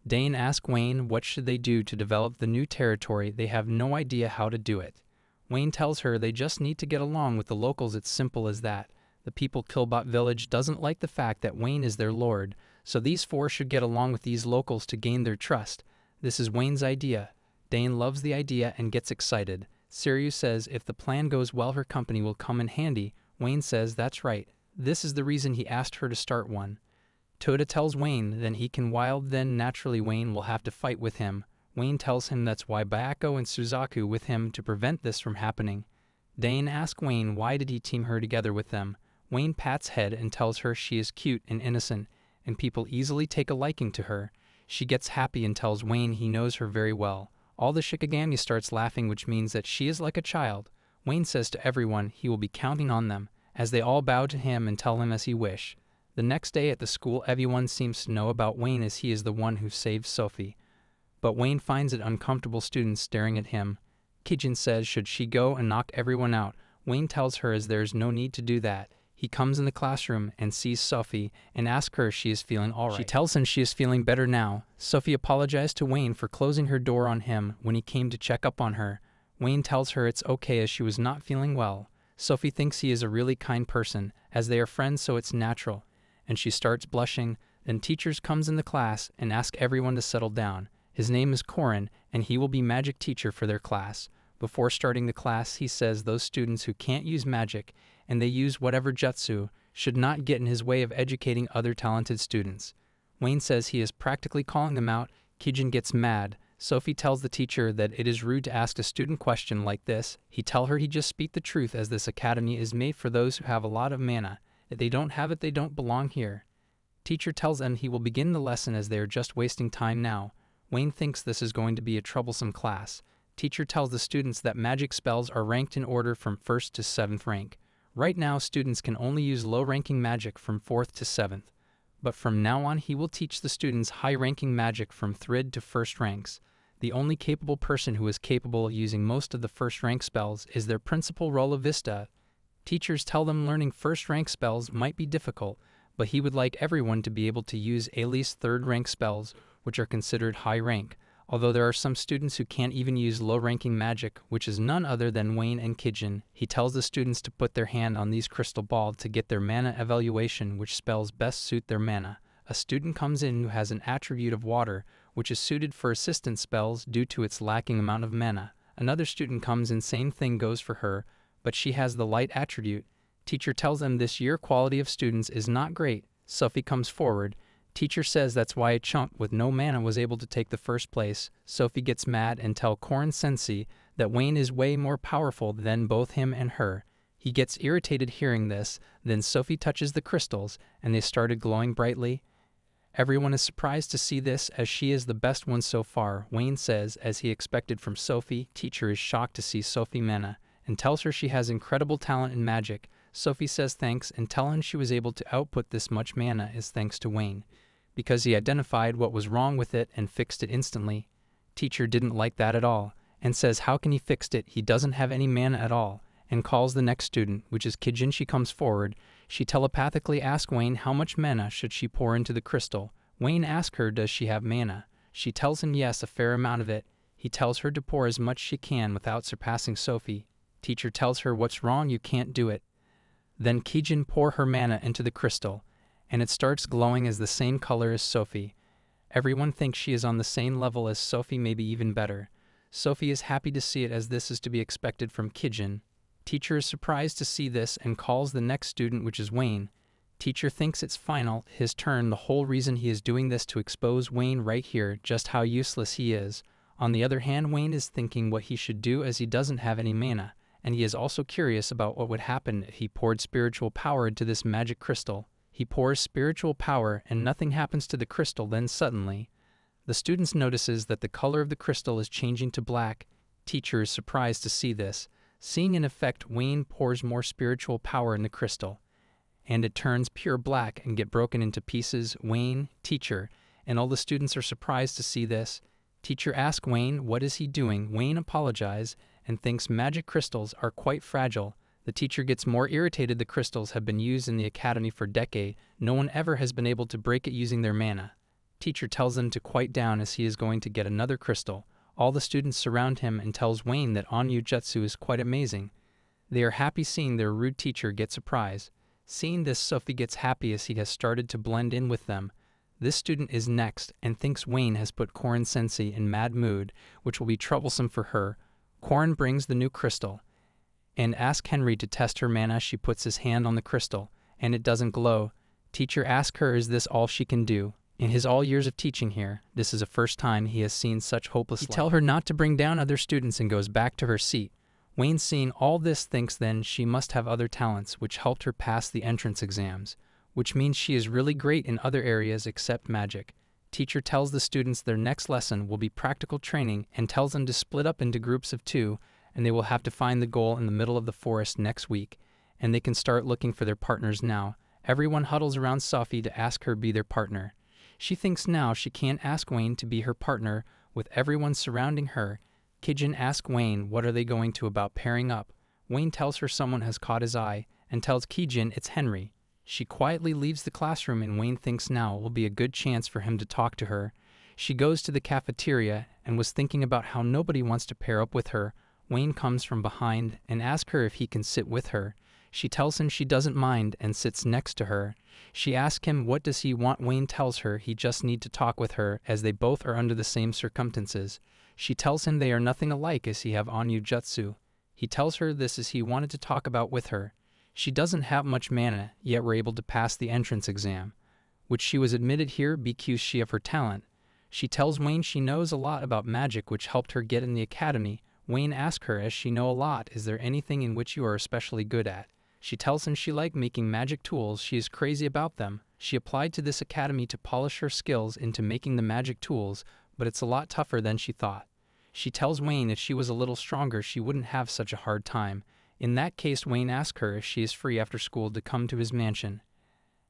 Dane asks Wayne what should they do to develop the new territory. They have no idea how to do it. Wayne tells her they just need to get along with the locals. It's simple as that. The people Culbut village doesn't like the fact that Wayne is their lord, so these four should get along with these locals to gain their trust. This is Wayne's idea. Dane loves the idea and gets excited. Siryu says if the plan goes well her company will come in handy. Wayne says that's right. This is the reason he asked her to start one. Toda tells Wayne then he can wild then naturally Wayne will have to fight with him. Wayne tells him that's why Bayako and Suzaku with him to prevent this from happening. Dane asks Wayne why did he team her together with them. Wayne pats head and tells her she is cute and innocent, and people easily take a liking to her. She gets happy and tells Wayne he knows her very well. All the Shikigami starts laughing, which means that she is like a child. Wayne says to everyone he will be counting on them, as they all bow to him and tell him as he wish. The next day at the school everyone seems to know about Wayne as he is the one who saved Sophie. But Wayne finds it uncomfortable students staring at him. Kijin says should she go and knock everyone out. Wayne tells her as there is no need to do that. He comes in the classroom and sees Sophie and asks her if she is feeling alright. She tells him she is feeling better now. Sophie apologized to Wayne for closing her door on him when he came to check up on her. Wayne tells her it's okay as she was not feeling well. Sophie thinks he is a really kind person, as they are friends so it's natural, and she starts blushing. Then teachers comes in the class and ask everyone to settle down. His name is Korin, and he will be magic teacher for their class. Before starting the class, he says those students who can't use magic and they use whatever jutsu should not get in his way of educating other talented students. Wayne says he is practically calling them out. Kijin gets mad. Sophie tells the teacher that it is rude to ask a student question like this. He tell her he just speak the truth as this academy is made for those who have a lot of mana. If they don't have it, they don't belong here. Teacher tells them he will begin the lesson as they are just wasting time now. Wayne thinks this is going to be a troublesome class. Teacher tells the students that magic spells are ranked in order from 1st to 7th rank. Right now, students can only use low-ranking magic from 4th to 7th. But from now on, he will teach the students high-ranking magic from 3rd to 1st ranks. The only capable person who is capable of using most of the 1st rank spells is their principal Rolla Vista. Teachers tell them learning 1st rank spells might be difficult, but he would like everyone to be able to use at least 3rd rank spells, which are considered high rank. Although there are some students who can't even use low-ranking magic, which is none other than Wayne and Kijin. He tells the students to put their hand on these crystal balls to get their mana evaluation, which spells best suit their mana. A student comes in who has an attribute of water, which is suited for assistance spells due to its lacking amount of mana. Another student comes in, same thing goes for her, but she has the light attribute. Teacher tells them this year quality of students is not great. Sophie comes forward. Teacher says that's why a chump with no mana was able to take the 1st place. Sophie gets mad and tells Korin Sensei that Wayne is way more powerful than both him and her. He gets irritated hearing this. Then Sophie touches the crystals and they started glowing brightly. Everyone is surprised to see this as she is the best one so far. Wayne says as he expected from Sophie. Teacher is shocked to see Sophie mana and tells her she has incredible talent in magic. Sophie says thanks and tells him she was able to output this much mana is thanks to Wayne, because he identified what was wrong with it and fixed it instantly. Teacher didn't like that at all, and says how can he fix it, he doesn't have any mana at all, and calls the next student, which is Kijin. She comes forward. She telepathically asks Wayne how much mana should she pour into the crystal. Wayne asks her does she have mana. She tells him yes, a fair amount of it. He tells her to pour as much she can without surpassing Sophie. Teacher tells her what's wrong, you can't do it. Then Kijin pour her mana into the crystal, and it starts glowing as the same color as Sophie. Everyone thinks she is on the same level as Sophie, maybe even better. Sophie is happy to see it as this is to be expected from Kijin. Teacher is surprised to see this and calls the next student, which is Wayne. Teacher thinks it's final, his turn. The whole reason he is doing this to expose Wayne right here, just how useless he is. On the other hand, Wayne is thinking what he should do as he doesn't have any mana, and he is also curious about what would happen if he poured spiritual power into this magic crystal. He pours spiritual power and nothing happens to the crystal. Then suddenly, the students notices that the color of the crystal is changing to black. Teacher is surprised to see this. Seeing an effect, Wayne pours more spiritual power in the crystal, and it turns pure black and get broken into pieces. Wayne, teacher, and all the students are surprised to see this. Teacher asks Wayne what is he doing. Wayne apologizes and thinks magic crystals are quite fragile. The teacher gets more irritated. The crystals have been used in the academy for decades. No one ever has been able to break it using their mana. Teacher tells them to quiet down as he is going to get another crystal. All the students surround him and tells Wayne that onmyoujutsu is quite amazing. They are happy seeing their rude teacher get surprised. Seeing this, Sophie gets happy as he has started to blend in with them. This student is next and thinks Wayne has put Korin Sensei in mad mood, which will be troublesome for her. Korin brings the new crystal, and asks Henry to test her mana. She puts his hand on the crystal, and it doesn't glow. Teacher asks her, is this all she can do? In his all years of teaching here, this is the first time he has seen such hopeless light. He tells her not to bring down other students and goes back to her seat. Wayne, seeing all this, thinks then she must have other talents which helped her pass the entrance exams, which means she is really great in other areas except magic. Teacher tells the students their next lesson will be practical training and tells them to split up into groups of 2, and they will have to find the goal in the middle of the forest next week, and they can start looking for their partners now. Everyone huddles around Sophie to ask her be their partner. She thinks now she can't ask Wayne to be her partner with everyone surrounding her. Kijin asks Wayne what are they going to about pairing up. Wayne tells her someone has caught his eye and tells Kijin it's Henry. She quietly leaves the classroom and Wayne thinks now will be a good chance for him to talk to her. She goes to the cafeteria and was thinking about how nobody wants to pair up with her. Wayne comes from behind and asks her if he can sit with her. She tells him she doesn't mind and sits next to her. She asks him what does he want. Wayne tells her he just need to talk with her as they both are under the same circumstances. She tells him they are nothing alike as he have onmyoujutsu. He tells her this is he wanted to talk about with her. She doesn't have much mana, yet were able to pass the entrance exam, which she was admitted here because she of her talent. She tells Wayne she knows a lot about magic which helped her get in the academy. Wayne asks her as she know a lot, is there anything in which you are especially good at? She tells him she liked making magic tools, she is crazy about them. She applied to this academy to polish her skills into making the magic tools, but it's a lot tougher than she thought. She tells Wayne if she was a little stronger she wouldn't have such a hard time. In that case, Wayne asks her if she is free after school to come to his mansion,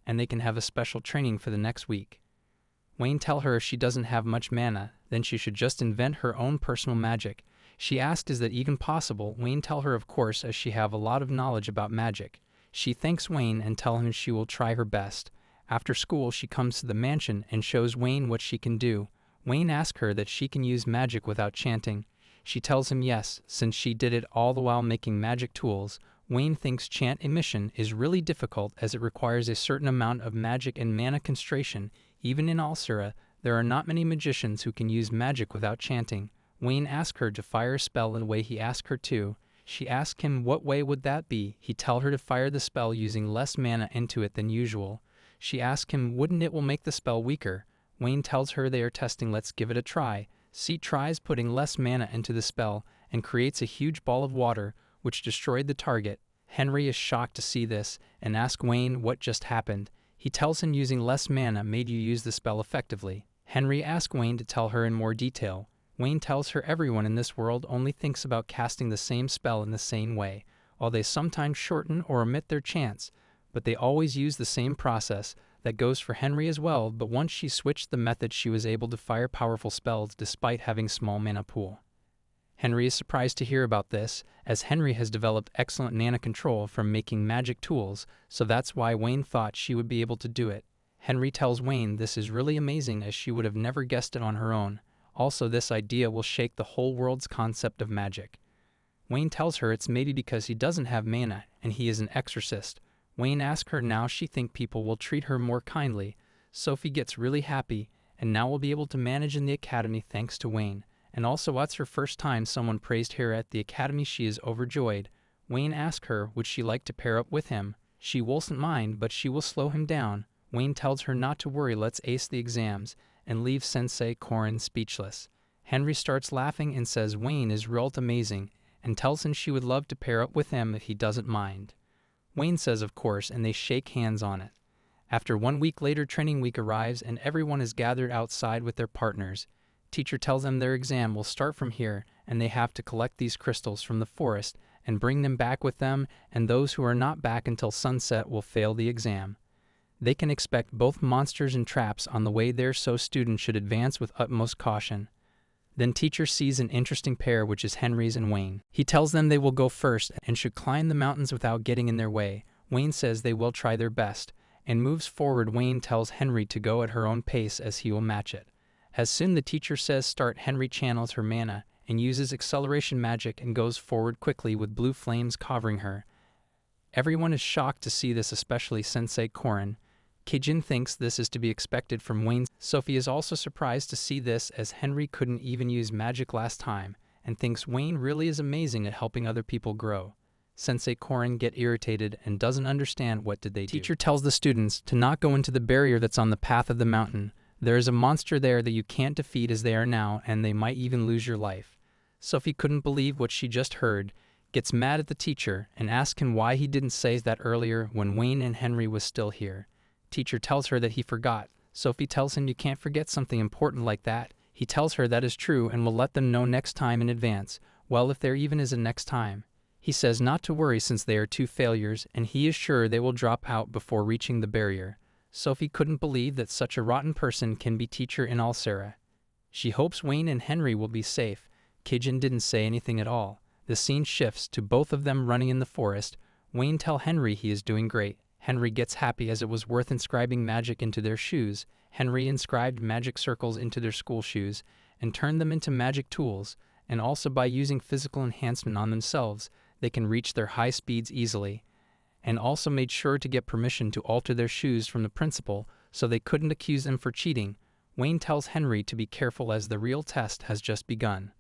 and they can have a special training for the next week. Wayne tells her if she doesn't have much mana, then she should just invent her own personal magic. She asks is that even possible. Wayne tells her of course as she have a lot of knowledge about magic. She thanks Wayne and tells him she will try her best. After school she comes to the mansion and shows Wayne what she can do. Wayne asks her that she can use magic without chanting. She tells him yes, since she did it all the while making magic tools. Wayne thinks chant emission is really difficult as it requires a certain amount of magic and mana concentration. Even in Alsura, there are not many magicians who can use magic without chanting. Wayne asks her to fire a spell in a way he asked her to. She asks him what way would that be. He tells her to fire the spell using less mana into it than usual. She asks him wouldn't it will make the spell weaker. Wayne tells her they are testing, let's give it a try. C tries putting less mana into the spell and creates a huge ball of water which destroyed the target. Henry is shocked to see this and asks Wayne what just happened. He tells him using less mana made you use the spell effectively. Henry asks Wayne to tell her in more detail. Wayne tells her everyone in this world only thinks about casting the same spell in the same way, while they sometimes shorten or omit their chants, but they always use the same process. That goes for Henry as well, but once she switched the method she was able to fire powerful spells despite having small mana pool. Henry is surprised to hear about this, as Henry has developed excellent mana control from making magic tools, so that's why Wayne thought she would be able to do it. Henry tells Wayne this is really amazing as she would have never guessed it on her own. Also, this idea will shake the whole world's concept of magic. Wayne tells her it's maybe because he doesn't have mana and he is an exorcist. Wayne asks her now she think people will treat her more kindly. Sophie gets really happy and now will be able to manage in the academy thanks to Wayne. And also it's her first time someone praised her at the academy. She is overjoyed. Wayne asks her would she like to pair up with him. She won't mind, but she will slow him down. Wayne tells her not to worry, let's ace the exams, and leaves Sensei Korin speechless. Henry starts laughing and says Wayne is real amazing, and tells him she would love to pair up with him if he doesn't mind. Wayne says of course, and they shake hands on it. After 1 week later, training week arrives and everyone is gathered outside with their partners. Teacher tells them their exam will start from here and they have to collect these crystals from the forest and bring them back with them, and those who are not back until sunset will fail the exam. They can expect both monsters and traps on the way there, so students should advance with utmost caution. Then teacher sees an interesting pair, which is Henry's and Wayne. He tells them they will go first and should climb the mountains without getting in their way. Wayne says they will try their best and moves forward. Wayne tells Henry to go at her own pace as he will match it. As soon the teacher says start, Henry channels her mana and uses acceleration magic and goes forward quickly with blue flames covering her. Everyone is shocked to see this, especially Sensei Korin. Kijin thinks this is to be expected from Wayne. Sophie is also surprised to see this as Henry couldn't even use magic last time and thinks Wayne really is amazing at helping other people grow. Sensei Korin get irritated and doesn't understand what did they do. Teacher tells the students to not go into the barrier that's on the path of the mountain. There is a monster there that you can't defeat as they are now, and they might even lose your life. Sophie couldn't believe what she just heard, gets mad at the teacher, and asks him why he didn't say that earlier when Wayne and Henry was still here. Teacher tells her that he forgot. Sophie tells him you can't forget something important like that. He tells her that is true and will let them know next time in advance. Well, if there even is a next time. He says not to worry since they are two failures, and he is sure they will drop out before reaching the barrier. Sophie couldn't believe that such a rotten person can be teacher in Alcera. She hopes Wayne and Henry will be safe. Kijin didn't say anything at all. The scene shifts to both of them running in the forest. Wayne tells Henry he is doing great. Henry gets happy as it was worth inscribing magic into their shoes. Henry inscribed magic circles into their school shoes and turned them into magic tools, and also by using physical enhancement on themselves, they can reach their high speeds easily, and also made sure to get permission to alter their shoes from the principal so they couldn't accuse them for cheating. Wayne tells Henry to be careful as the real test has just begun.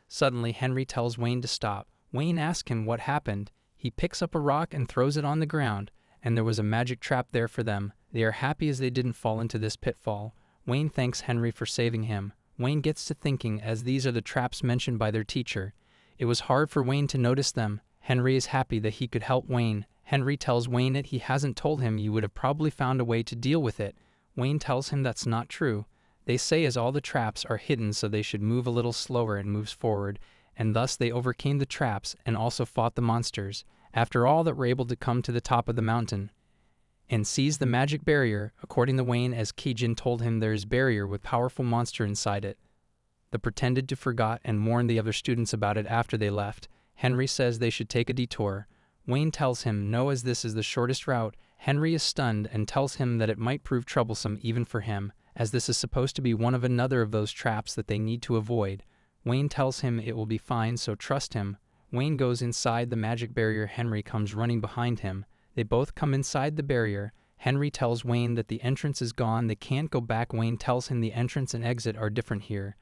Suddenly, Henry tells Wayne to stop. Wayne asks him what happened. He picks up a rock and throws it on the ground, and there was a magic trap there for them. They are happy as they didn't fall into this pitfall. Wayne thanks Henry for saving him. Wayne gets to thinking as these are the traps mentioned by their teacher. It was hard for Wayne to notice them. Henry is happy that he could help Wayne. Henry tells Wayne that he hasn't told him you would have probably found a way to deal with it. Wayne tells him that's not true. They say as all the traps are hidden so they should move a little slower and moves forward, and thus they overcame the traps and also fought the monsters. After all that were able to come to the top of the mountain and seize the magic barrier, according to Wayne as Kijin told him there is barrier with powerful monster inside it. They pretended to forgot and warned the other students about it after they left. Henry says they should take a detour. Wayne tells him no as this is the shortest route. Henry is stunned and tells him that it might prove troublesome even for him, as this is supposed to be one of another of those traps that they need to avoid. Wayne tells him it will be fine, so trust him. Wayne goes inside the magic barrier. Henry comes running behind him. They both come inside the barrier. Henry tells Wayne that the entrance is gone. They can't go back. Wayne tells him the entrance and exit are different here.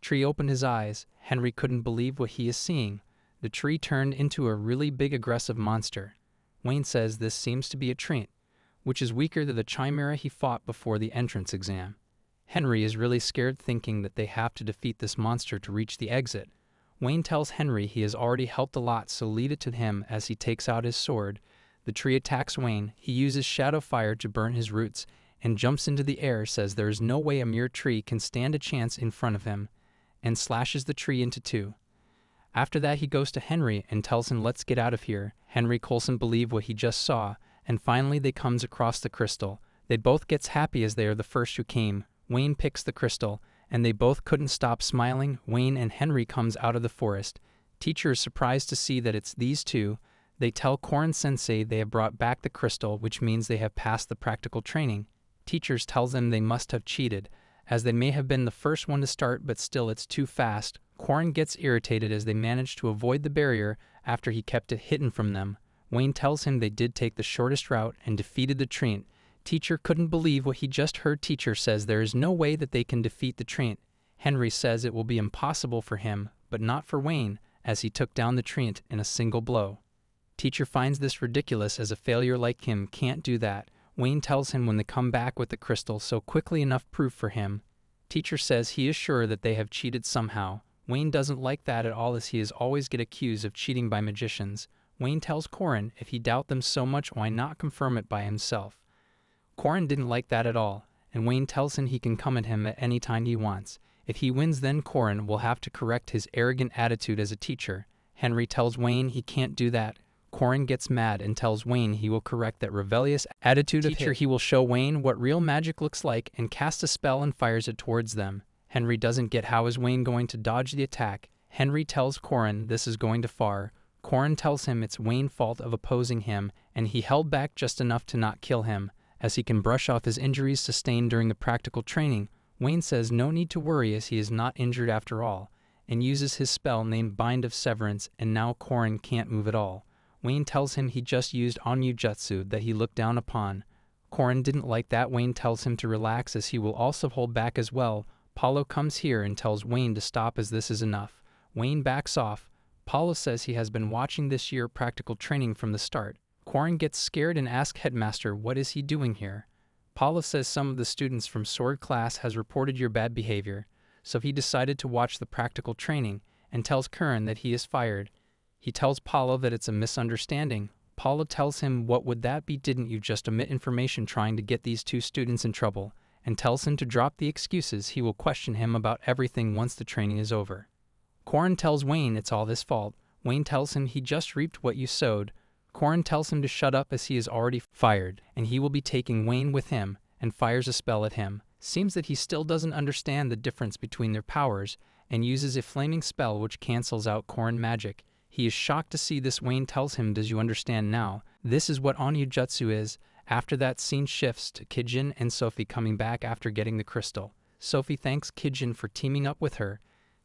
Tree opened his eyes. Henry couldn't believe what he is seeing. The tree turned into a really big aggressive monster. Wayne says this seems to be a treant, which is weaker than the chimera he fought before the entrance exam. Henry is really scared, thinking that they have to defeat this monster to reach the exit. Wayne tells Henry he has already helped a lot, so leave it to him as he takes out his sword. The tree attacks Wayne. He uses shadow fire to burn his roots and jumps into the air, says there is no way a mere tree can stand a chance in front of him, and slashes the tree into two. After that, he goes to Henry and tells him let's get out of here. Henry Coulson believe what he just saw, and finally they comes across the crystal. They both gets happy as they are the first who came. Wayne picks the crystal, and they both couldn't stop smiling. Wayne and Henry comes out of the forest. Teacher is surprised to see that it's these two. They tell Korin Sensei they have brought back the crystal, which means they have passed the practical training. Teachers tells them they must have cheated, as they may have been the first one to start, but still it's too fast. Korin gets irritated as they manage to avoid the barrier after he kept it hidden from them. Wayne tells him they did take the shortest route and defeated the treant. Teacher couldn't believe what he just heard. Teacher says there is no way that they can defeat the treant. Henry says it will be impossible for him, but not for Wayne, as he took down the treant in a single blow. Teacher finds this ridiculous as a failure like him can't do that. Wayne tells him when they come back with the crystal, so quickly enough proof for him. Teacher says he is sure that they have cheated somehow. Wayne doesn't like that at all as he is always get accused of cheating by magicians. Wayne tells Korin if he doubt them so much, why not confirm it by himself. Korin didn't like that at all, and Wayne tells him he can come at him at any time he wants. If he wins, then Korin will have to correct his arrogant attitude as a teacher. Henry tells Wayne he can't do that. Korin gets mad and tells Wayne he will correct that rebellious attitude of his. He will show Wayne what real magic looks like and casts a spell and fires it towards them. Henry doesn't get how is Wayne going to dodge the attack. Henry tells Korin this is going too far. Korin tells him it's Wayne's fault of opposing him, and he held back just enough to not kill him, as he can brush off his injuries sustained during the practical training. Wayne says no need to worry as he is not injured after all, and uses his spell named Bind of Severance, and now Korin can't move at all. Wayne tells him he just used onmyoujutsu that he looked down upon. Korin didn't like that. Wayne tells him to relax as he will also hold back as well. Paulo comes here and tells Wayne to stop as this is enough. Wayne backs off. Paula says he has been watching this year practical training from the start. Quarren gets scared and asks Headmaster what is he doing here. Paula says some of the students from sword class has reported your bad behavior, so he decided to watch the practical training and tells Curran that he is fired. He tells Paula that it's a misunderstanding. Paula tells him, what would that be, didn't you just omit information trying to get these two students in trouble, and tells him to drop the excuses. He will question him about everything once the training is over. Quarren tells Wayne it's all his fault. Wayne tells him he just reaped what you sowed. Quarren tells him to shut up as he is already fired, and he will be taking Wayne with him, and fires a spell at him. Seems that he still doesn't understand the difference between their powers, and uses a flaming spell which cancels out Quarren magic. He is shocked to see this. Wayne tells him, does you understand now? This is what onmyoujutsu is. After that, scene shifts to Kijin and Sophie coming back after getting the crystal. Sophie thanks Kijin for teaming up with her.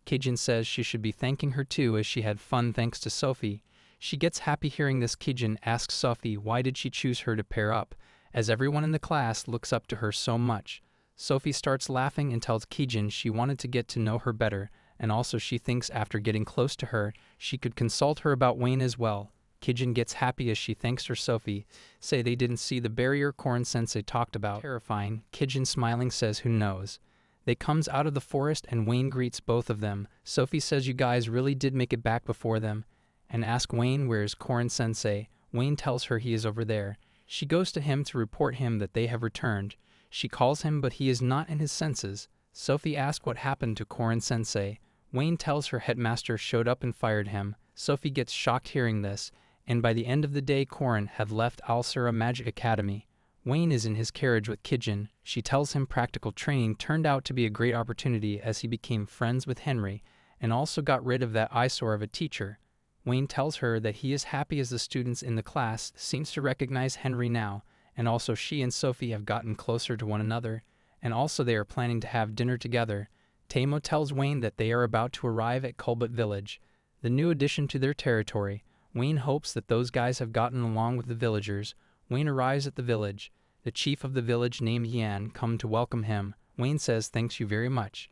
Kijin says she should be thanking her too as she had fun thanks to Sophie. She gets happy hearing this. Kijin asks Sophie why did she choose her to pair up, as everyone in the class looks up to her so much. Sophie starts laughing and tells Kijin she wanted to get to know her better, and also she thinks after getting close to her, she could consult her about Wayne as well. Kijin gets happy as she thanks her. Sophie say they didn't see the barrier Quarren-sensei talked about. Terrifying. Kijin smiling says who knows. They comes out of the forest and Wayne greets both of them. Sophie says you guys really did make it back before them, and asks Wayne where's Quarren-sensei. Wayne tells her he is over there. She goes to him to report him that they have returned. She calls him but he is not in his senses. Sophie asks what happened to Quarren-sensei. Wayne tells her Headmaster showed up and fired him. Sophie gets shocked hearing this, and by the end of the day Quarren had left Alsura Magic Academy. Wayne is in his carriage with Kijin. She tells him practical training turned out to be a great opportunity as he became friends with Henry, and also got rid of that eyesore of a teacher. Wayne tells her that he is happy as the students in the class seems to recognize Henry now, and also she and Sophie have gotten closer to one another, and also they are planning to have dinner together. Teimo tells Wayne that they are about to arrive at Culbut Village, the new addition to their territory. Wayne hopes that those guys have gotten along with the villagers. Wayne arrives at the village. The chief of the village named Yan come to welcome him. Wayne says thanks you very much,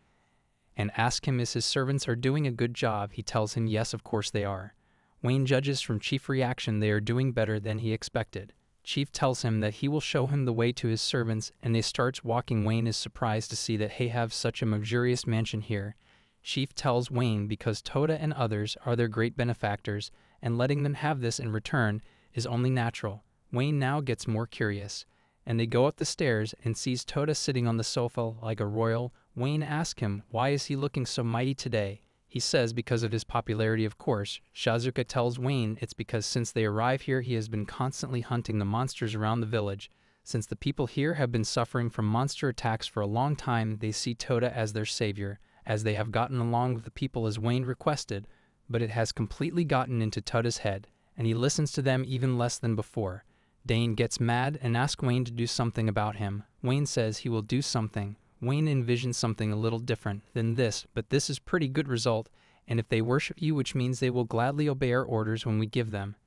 and asks him if his servants are doing a good job. He tells him yes, of course they are. Wayne judges from Chief's reaction they are doing better than he expected. Chief tells him that he will show him the way to his servants, and they starts walking. Wayne is surprised to see that they have such a luxurious mansion here. Chief tells Wayne because Toda and others are their great benefactors, and letting them have this in return is only natural. Wayne now gets more curious, and they go up the stairs and sees Toda sitting on the sofa like a royal. Wayne asks him why is he looking so mighty today. He says because of his popularity, of course. Shazuka tells Wayne it's because since they arrive here he has been constantly hunting the monsters around the village. Since the people here have been suffering from monster attacks for a long time, they see Toda as their savior, as they have gotten along with the people as Wayne requested, but it has completely gotten into Toda's head, and he listens to them even less than before. Dane gets mad and asks Wayne to do something about him. Wayne says he will do something. Wayne envisions something a little different than this, but this is pretty good result, and if they worship you, which means they will gladly obey our orders when we give them.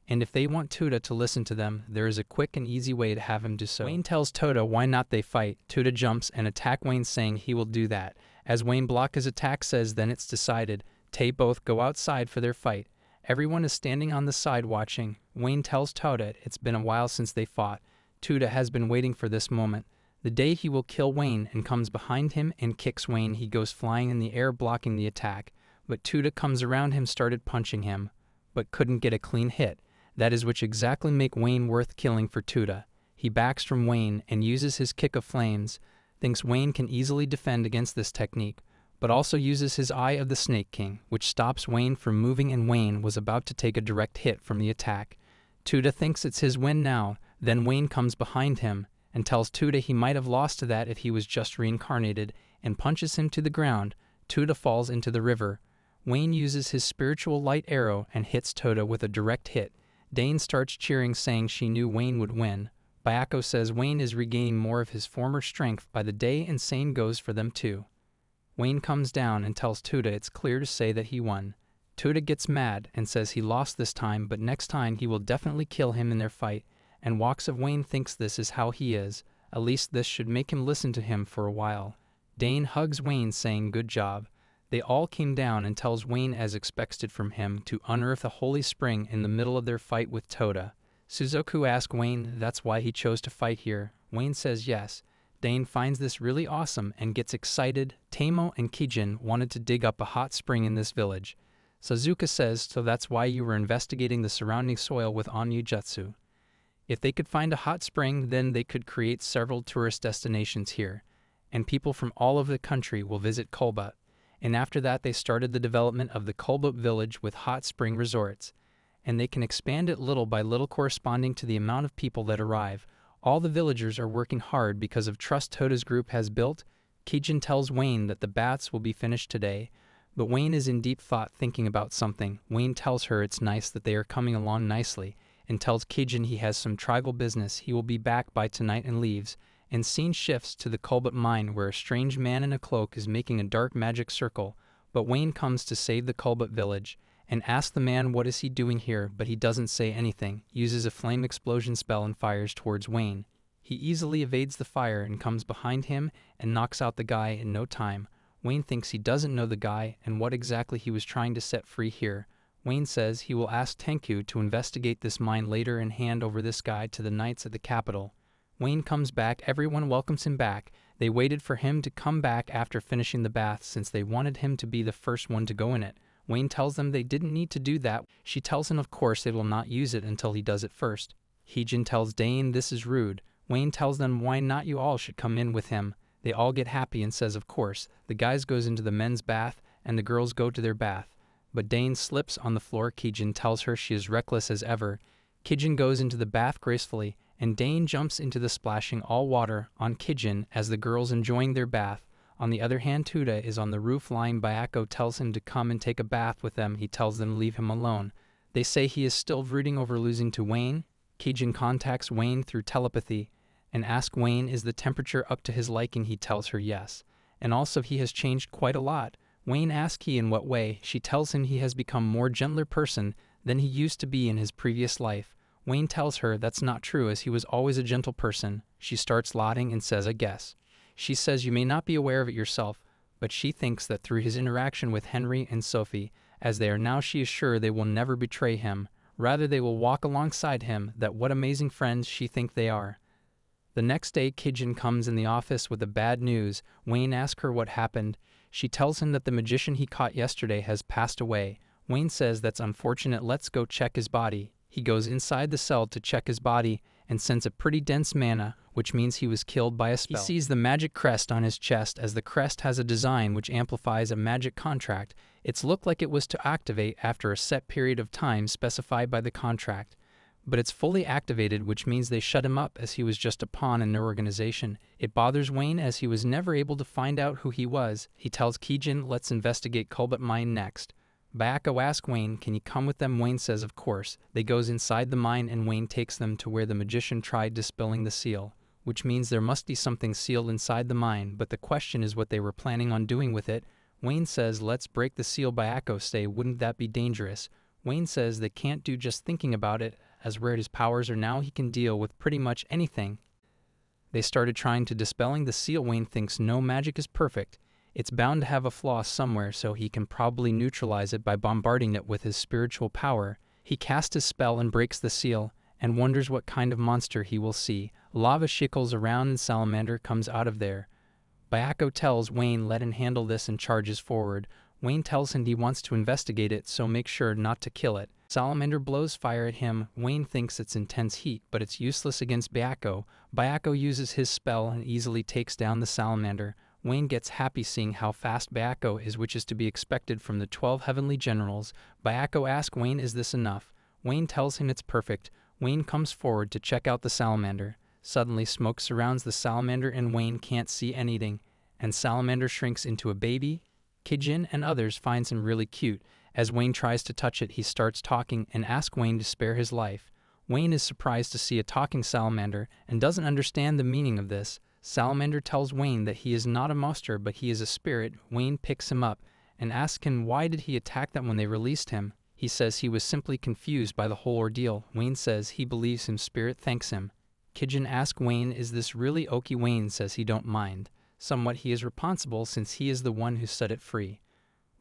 And if they want Toda to listen to them, there is a quick and easy way to have him do so. Wayne tells Toda why not they fight. Toda jumps and attack Wayne saying he will do that. As Wayne blocks his attack says then it's decided. They both go outside for their fight. Everyone is standing on the side watching. Wayne tells Toda it's been a while since they fought. Toda has been waiting for this moment. The day he will kill Wayne and comes behind him and kicks Wayne. He goes flying in the air blocking the attack, but Toda comes around him started punching him, but couldn't get a clean hit. That is which exactly make Wayne worth killing for Toda. He backs from Wayne and uses his kick of flames, thinks Wayne can easily defend against this technique, but also uses his Eye of the Snake King, which stops Wayne from moving, and Wayne was about to take a direct hit from the attack. Toda thinks it's his win now, then Wayne comes behind him and tells Toda he might have lost to that if he was just reincarnated, and punches him to the ground. Toda falls into the river. Wayne uses his spiritual light arrow and hits Toda with a direct hit. Dane starts cheering saying she knew Wayne would win. Bayako says Wayne is regaining more of his former strength by the day, and same goes for them too. Wayne comes down and tells Toda it's clear to say that he won. Toda gets mad and says he lost this time, but next time he will definitely kill him in their fight, and walks of Wayne thinks this is how he is. At least this should make him listen to him for a while. Dane hugs Wayne saying good job. They all came down and tells Wayne as expected from him to unearth a holy spring in the middle of their fight with Toda. Suzoku asks Wayne that's why he chose to fight here. Wayne says yes. Dane finds this really awesome and gets excited. Teimo and Kijin wanted to dig up a hot spring in this village. Suzuka says so that's why you were investigating the surrounding soil with onmyoujutsu. If they could find a hot spring, then they could create several tourist destinations here, and people from all over the country will visit Kolba. And after that they started the development of the Kolba village with hot spring resorts, and they can expand it little by little corresponding to the amount of people that arrive. All the villagers are working hard because of trust Toda's group has built. Kijin tells Wayne that the baths will be finished today, but Wayne is in deep thought thinking about something. Wayne tells her it's nice that they are coming along nicely, and tells Kijin he has some tribal business. He will be back by tonight and leaves. And scene shifts to the Kolbut mine where a strange man in a cloak is making a dark magic circle, but Wayne comes to save the Kolbut village and asks the man what is he doing here, but he doesn't say anything, uses a flame explosion spell and fires towards Wayne. He easily evades the fire and comes behind him and knocks out the guy in no time. Wayne thinks he doesn't know the guy and what exactly he was trying to set free here. Wayne says he will ask Tenku to investigate this mine later and hand over this guy to the knights at the capital. Wayne comes back, everyone welcomes him back. They waited for him to come back after finishing the bath since they wanted him to be the first one to go in it. Wayne tells them they didn't need to do that. She tells him of course they will not use it until he does it first. Kijin tells Dane this is rude. Wayne tells them why not you all should come in with him. They all get happy and says of course. The guys goes into the men's bath and the girls go to their bath. But Dane slips on the floor. Kijin tells her she is reckless as ever. Kijin goes into the bath gracefully, and Dane jumps into the splashing all water on Kijin as the girls enjoying their bath. On the other hand, Tuda is on the roof lying. Bayako tells him to come and take a bath with them. He tells them to leave him alone. They say he is still brooding over losing to Wayne. Kijin contacts Wayne through telepathy and asks Wayne is the temperature up to his liking. He tells her yes, and also he has changed quite a lot. Wayne asks he in what way. She tells him he has become more gentler person than he used to be in his previous life. Wayne tells her that's not true as he was always a gentle person. She starts lauding and says I guess. She says you may not be aware of it yourself, but she thinks that through his interaction with Henry and Sophie, as they are now, she is sure they will never betray him. Rather they will walk alongside him. That what amazing friends she think they are. The next day Kijin comes in the office with the bad news. Wayne asks her what happened. She tells him that the magician he caught yesterday has passed away. Wayne says that's unfortunate, let's go check his body. He goes inside the cell to check his body and sense a pretty dense mana, which means he was killed by a spell. He sees the magic crest on his chest as the crest has a design which amplifies a magic contract. It's looked like it was to activate after a set period of time specified by the contract. But it's fully activated, which means they shut him up as he was just a pawn in their organization. It bothers Wayne as he was never able to find out who he was. He tells Kijin let's investigate Kolbut mine next. Bayako asks Wayne, can you come with them? Wayne says of course. They goes inside the mine and Wayne takes them to where the magician tried dispelling the seal, which means there must be something sealed inside the mine, but the question is what they were planning on doing with it. Wayne says let's break the seal. Bayako say wouldn't that be dangerous? Wayne says they can't do just thinking about it, as where his powers are now he can deal with pretty much anything. They started trying to dispelling the seal. Wayne thinks no magic is perfect. It's bound to have a flaw somewhere, so he can probably neutralize it by bombarding it with his spiritual power. He casts his spell and breaks the seal, and wonders what kind of monster he will see. Lava shickles around and salamander comes out of there. Bayako tells Wayne let him handle this and charges forward. Wayne tells him he wants to investigate it, so make sure not to kill it. Salamander blows fire at him. Wayne thinks it's intense heat, but it's useless against Bayako. Bayako uses his spell and easily takes down the salamander. Wayne gets happy seeing how fast Bayako is, which is to be expected from the 12 heavenly generals. Bayako asks Wayne is this enough? Wayne tells him it's perfect. Wayne comes forward to check out the salamander. Suddenly smoke surrounds the salamander and Wayne can't see anything, and salamander shrinks into a baby. Kijin and others finds him really cute. As Wayne tries to touch it, he starts talking and asks Wayne to spare his life. Wayne is surprised to see a talking salamander and doesn't understand the meaning of this. Salamander tells Wayne that he is not a monster but he is a spirit. Wayne picks him up and asks him why did he attack them when they released him. He says he was simply confused by the whole ordeal. Wayne says he believes him. Spirit thanks him. Kijin asks Wayne is this really okay? Wayne says he don't mind. Somewhat he is responsible since he is the one who set it free.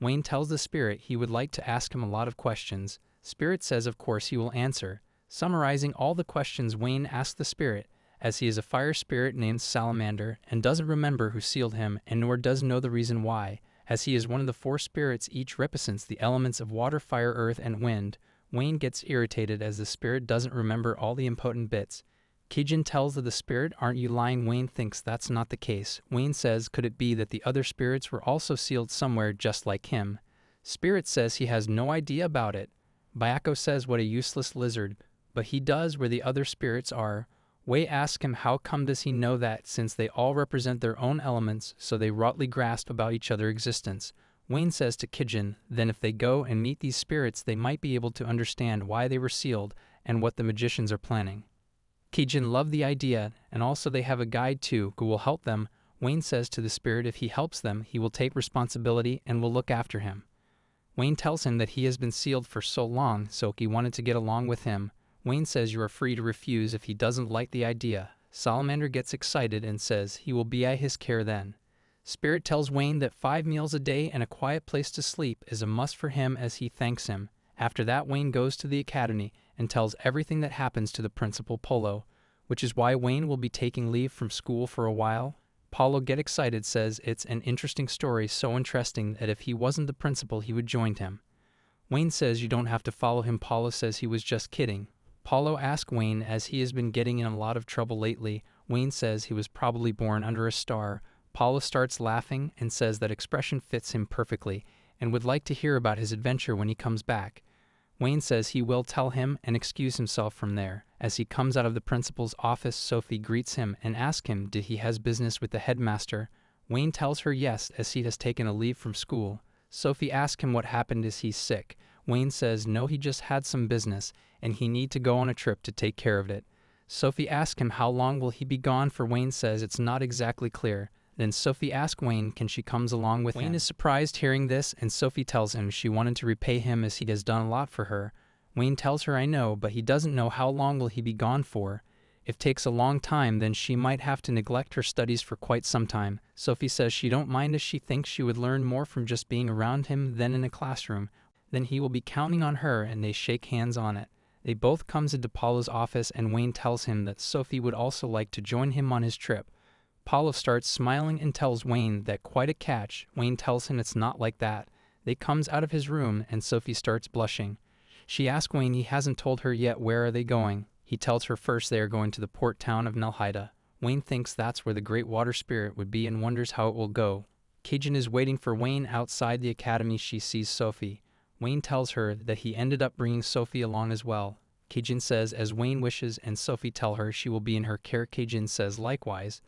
Wayne tells the spirit he would like to ask him a lot of questions. Spirit says of course he will answer, summarizing all the questions Wayne asked the spirit, as he is a fire spirit named Salamander and doesn't remember who sealed him and nor does know the reason why, as he is one of the 4 spirits each represents the elements of water, fire, earth, and wind. Wayne gets irritated as the spirit doesn't remember all the important bits. Kijin tells the spirit, "Aren't you lying?" Wayne thinks that's not the case. Wayne says, could it be that the other spirits were also sealed somewhere just like him? Spirit says he has no idea about it. Bayako says what a useless lizard, but he does where the other spirits are. Wei asks him how come does he know that, since they all represent their own elements, so they rightly grasp about each other's existence. Wayne says to Kijin, then if they go and meet these spirits they might be able to understand why they were sealed and what the magicians are planning. Kijin loved the idea, and also they have a guide too who will help them. Wayne says to the spirit if he helps them he will take responsibility and will look after him. Wayne tells him that he has been sealed for so long, so he wanted to get along with him. Wayne says you are free to refuse if he doesn't like the idea. Salamander gets excited and says he will be at his care then. Spirit tells Wayne that 5 meals a day and a quiet place to sleep is a must for him as he thanks him. After that Wayne goes to the academy and tells everything that happens to the principal Polo, which is why Wayne will be taking leave from school for a while. Paulo gets excited, says it's an interesting story, so interesting that if he wasn't the principal he would join him. Wayne says you don't have to follow him. Paulo says he was just kidding. Paulo asks Wayne as he has been getting in a lot of trouble lately. Wayne says he was probably born under a star. Paulo starts laughing and says that expression fits him perfectly and would like to hear about his adventure when he comes back. Wayne says he will tell him and excuse himself from there. As he comes out of the principal's office, Sophie greets him and asks him did he has business with the headmaster. Wayne tells her yes, as he has taken a leave from school. Sophie asks him what happened, is he sick? Wayne says no, he just had some business and he need to go on a trip to take care of it. Sophie asks him how long will he be gone for. Wayne says it's not exactly clear. Then Sophie asks Wayne can she comes along with him. Wayne is surprised hearing this and Sophie tells him she wanted to repay him as he has done a lot for her. Wayne tells her I know, but he doesn't know how long will he be gone for. If takes a long time then she might have to neglect her studies for quite some time. Sophie says she don't mind as she thinks she would learn more from just being around him than in a classroom. Then he will be counting on her and they shake hands on it. They both comes into Paulo's office and Wayne tells him that Sophie would also like to join him on his trip. Paulo starts smiling and tells Wayne that quite a catch. Wayne tells him it's not like that. They comes out of his room and Sophie starts blushing. She asks Wayne he hasn't told her yet where are they going. He tells her first they are going to the port town of Nalhaida. Wayne thinks that's where the great water spirit would be and wonders how it will go. Kijin is waiting for Wayne outside the academy. She sees Sophie. Wayne tells her that he ended up bringing Sophie along as well. Kijin says as Wayne wishes and Sophie tell her she will be in her care. Kijin says likewise.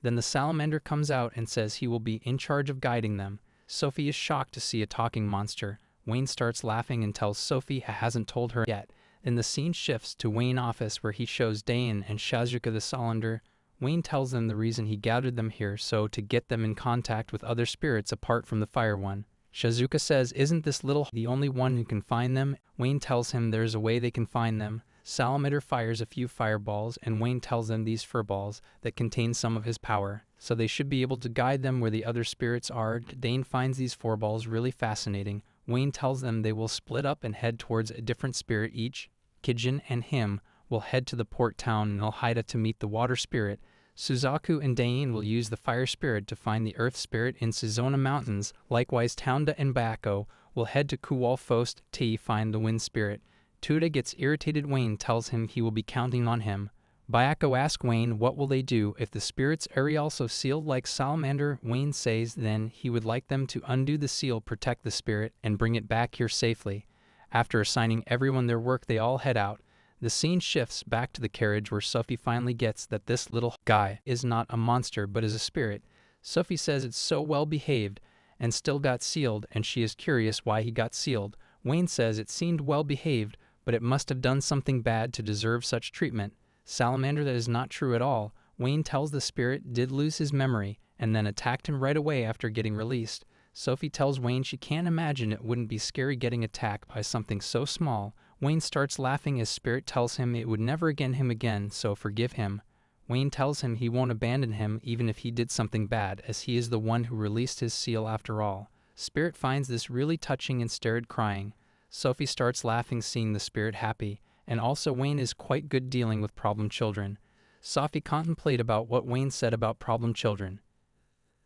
Then the salamander comes out and says he will be in charge of guiding them. Sophie is shocked to see a talking monster. Wayne starts laughing and tells Sophie he hasn't told her yet. Then the scene shifts to Wayne's office where he shows Dayan and Shazuka the salamander. Wayne tells them the reason he gathered them here so to get them in contact with other spirits apart from the fire one. Shazuka says isn't this little the only one who can find them? Wayne tells him there's a way they can find them. Salamander fires a few fireballs and Wayne tells them these furballs that contain some of his power, so they should be able to guide them where the other spirits are. Dayan finds these fourballs really fascinating. Wayne tells them they will split up and head towards a different spirit each. Kijin and him will head to the port town Nalhaida to meet the water spirit. Suzaku and Dayan will use the fire spirit to find the earth spirit in Suzona Mountains. Likewise, Tounda and Bayako will head to Kuwal-Fost to find the wind spirit. Tuda gets irritated. Wayne tells him he will be counting on him. Bayako asks Wayne what will they do if the spirits are also sealed like salamander. Wayne says then he would like them to undo the seal, protect the spirit, and bring it back here safely. After assigning everyone their work they all head out. The scene shifts back to the carriage where Sophie finally gets that this little guy is not a monster but is a spirit. Sophie says it's so well behaved and still got sealed and she is curious why he got sealed. Wayne says it seemed well behaved but it must have done something bad to deserve such treatment. Salamander, that is not true at all. Wayne tells the spirit did lose his memory and then attacked him right away after getting released. Sophie tells Wayne she can't imagine it wouldn't be scary getting attacked by something so small. Wayne starts laughing as Spirit tells him it would never him again, so forgive him. Wayne tells him he won't abandon him even if he did something bad, as he is the one who released his seal after all. Spirit finds this really touching and started crying. Sophie starts laughing seeing the spirit happy, and also Wayne is quite good dealing with problem children. Sophie contemplate about what Wayne said about problem children.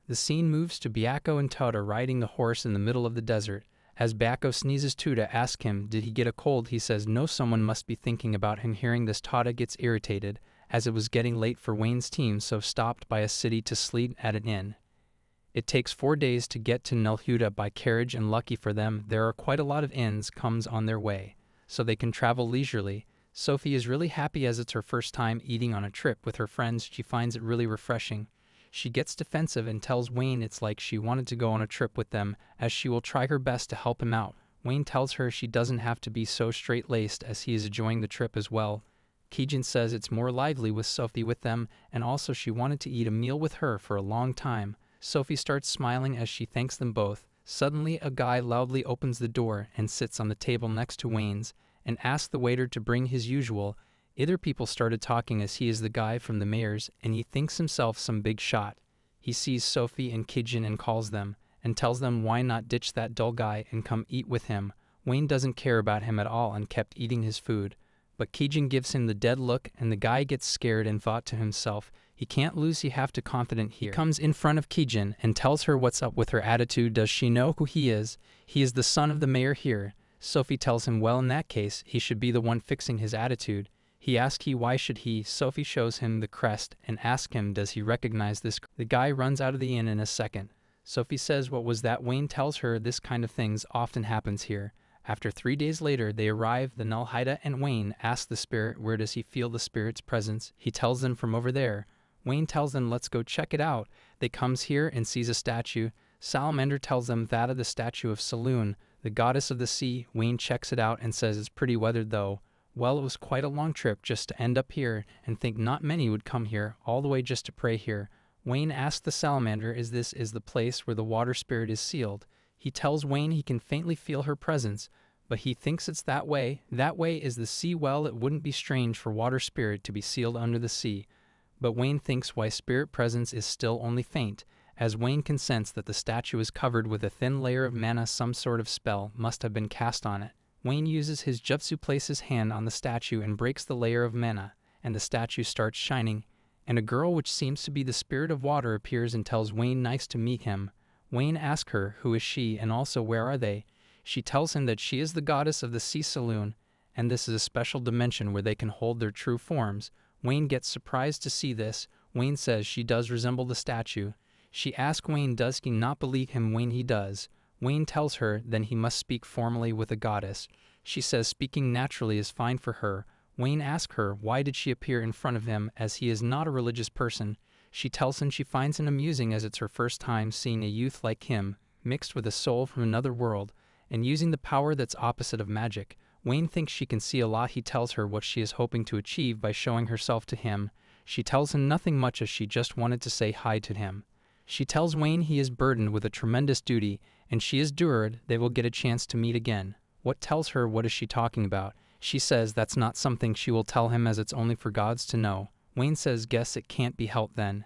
The scene moves to Byako and Tuta riding the horse in the middle of the desert. As Byako sneezes, Tuta asks him, did he get a cold? He says no, someone must be thinking about him. Hearing this, Tuta gets irritated, as it was getting late for Wayne's team, so stopped by a city to sleep at an inn. It takes 4 days to get to Nelhuda by carriage, and lucky for them, there are quite a lot of inns comes on their way, so they can travel leisurely. Sophie is really happy as it's her first time eating on a trip with her friends. She finds it really refreshing. She gets defensive and tells Wayne it's like she wanted to go on a trip with them, as she will try her best to help him out. Wayne tells her she doesn't have to be so straight-laced as he is enjoying the trip as well. Kijin says it's more lively with Sophie with them, and also she wanted to eat a meal with her for a long time. Sophie starts smiling as she thanks them both. Suddenly, a guy loudly opens the door and sits on the table next to Wayne's and asks the waiter to bring his usual. Other people started talking as he is the guy from the mayor's, and he thinks himself some big shot. He sees Sophie and Kijin and calls them, and tells them why not ditch that dull guy and come eat with him. Wayne doesn't care about him at all and kept eating his food. But Kijin gives him the dead look, and the guy gets scared and thought to himself, he can't lose, he have to confident here. He comes in front of Kijin and tells her what's up with her attitude. Does she know who he is? He is the son of the mayor here. Sophie tells him, well, in that case, he should be the one fixing his attitude. He asks why should he? Sophie shows him the crest and asks him does he recognize this. The guy runs out of the inn in a second. Sophie says what was that? Wayne tells her this kind of things often happens here. After 3 days later, they arrive. The Nullhaida and Wayne ask the spirit where does he feel the spirit's presence. He tells them from over there. Wayne tells them let's go check it out. They comes here and sees a statue. Salamander tells them that of the statue of Saloon, the goddess of the sea. Wayne checks it out and says it's pretty weathered though. Well, it was quite a long trip just to end up here, and think not many would come here, all the way just to pray here. Wayne asks the salamander is this is the place where the water spirit is sealed. He tells Wayne he can faintly feel her presence, but he thinks it's that way. That way is the sea well. It wouldn't be strange for water spirit to be sealed under the sea. But Wayne thinks why spirit presence is still only faint, as Wayne can sense that the statue is covered with a thin layer of mana. Some sort of spell must have been cast on it. Wayne uses his jutsu, places hand on the statue and breaks the layer of mana, and the statue starts shining, and a girl which seems to be the spirit of water appears and tells Wayne nice to meet him. Wayne asks her who is she and also where are they. She tells him that she is the goddess of the sea saloon, and this is a special dimension where they can hold their true forms. Wayne gets surprised to see this. Wayne says she does resemble the statue. She asks Wayne does he not believe him. Wayne he does. Wayne tells her then he must speak formally with a goddess. She says speaking naturally is fine for her. Wayne asks her why did she appear in front of him as he is not a religious person. She tells him she finds him amusing as it's her first time seeing a youth like him, mixed with a soul from another world, and using the power that's opposite of magic. Wayne thinks she can see a lot. He tells her what she is hoping to achieve by showing herself to him. She tells him nothing much as she just wanted to say hi to him. She tells Wayne he is burdened with a tremendous duty, and she is assured they will get a chance to meet again. What tells her what is she talking about? She says that's not something she will tell him as it's only for gods to know. Wayne says guess it can't be helped then.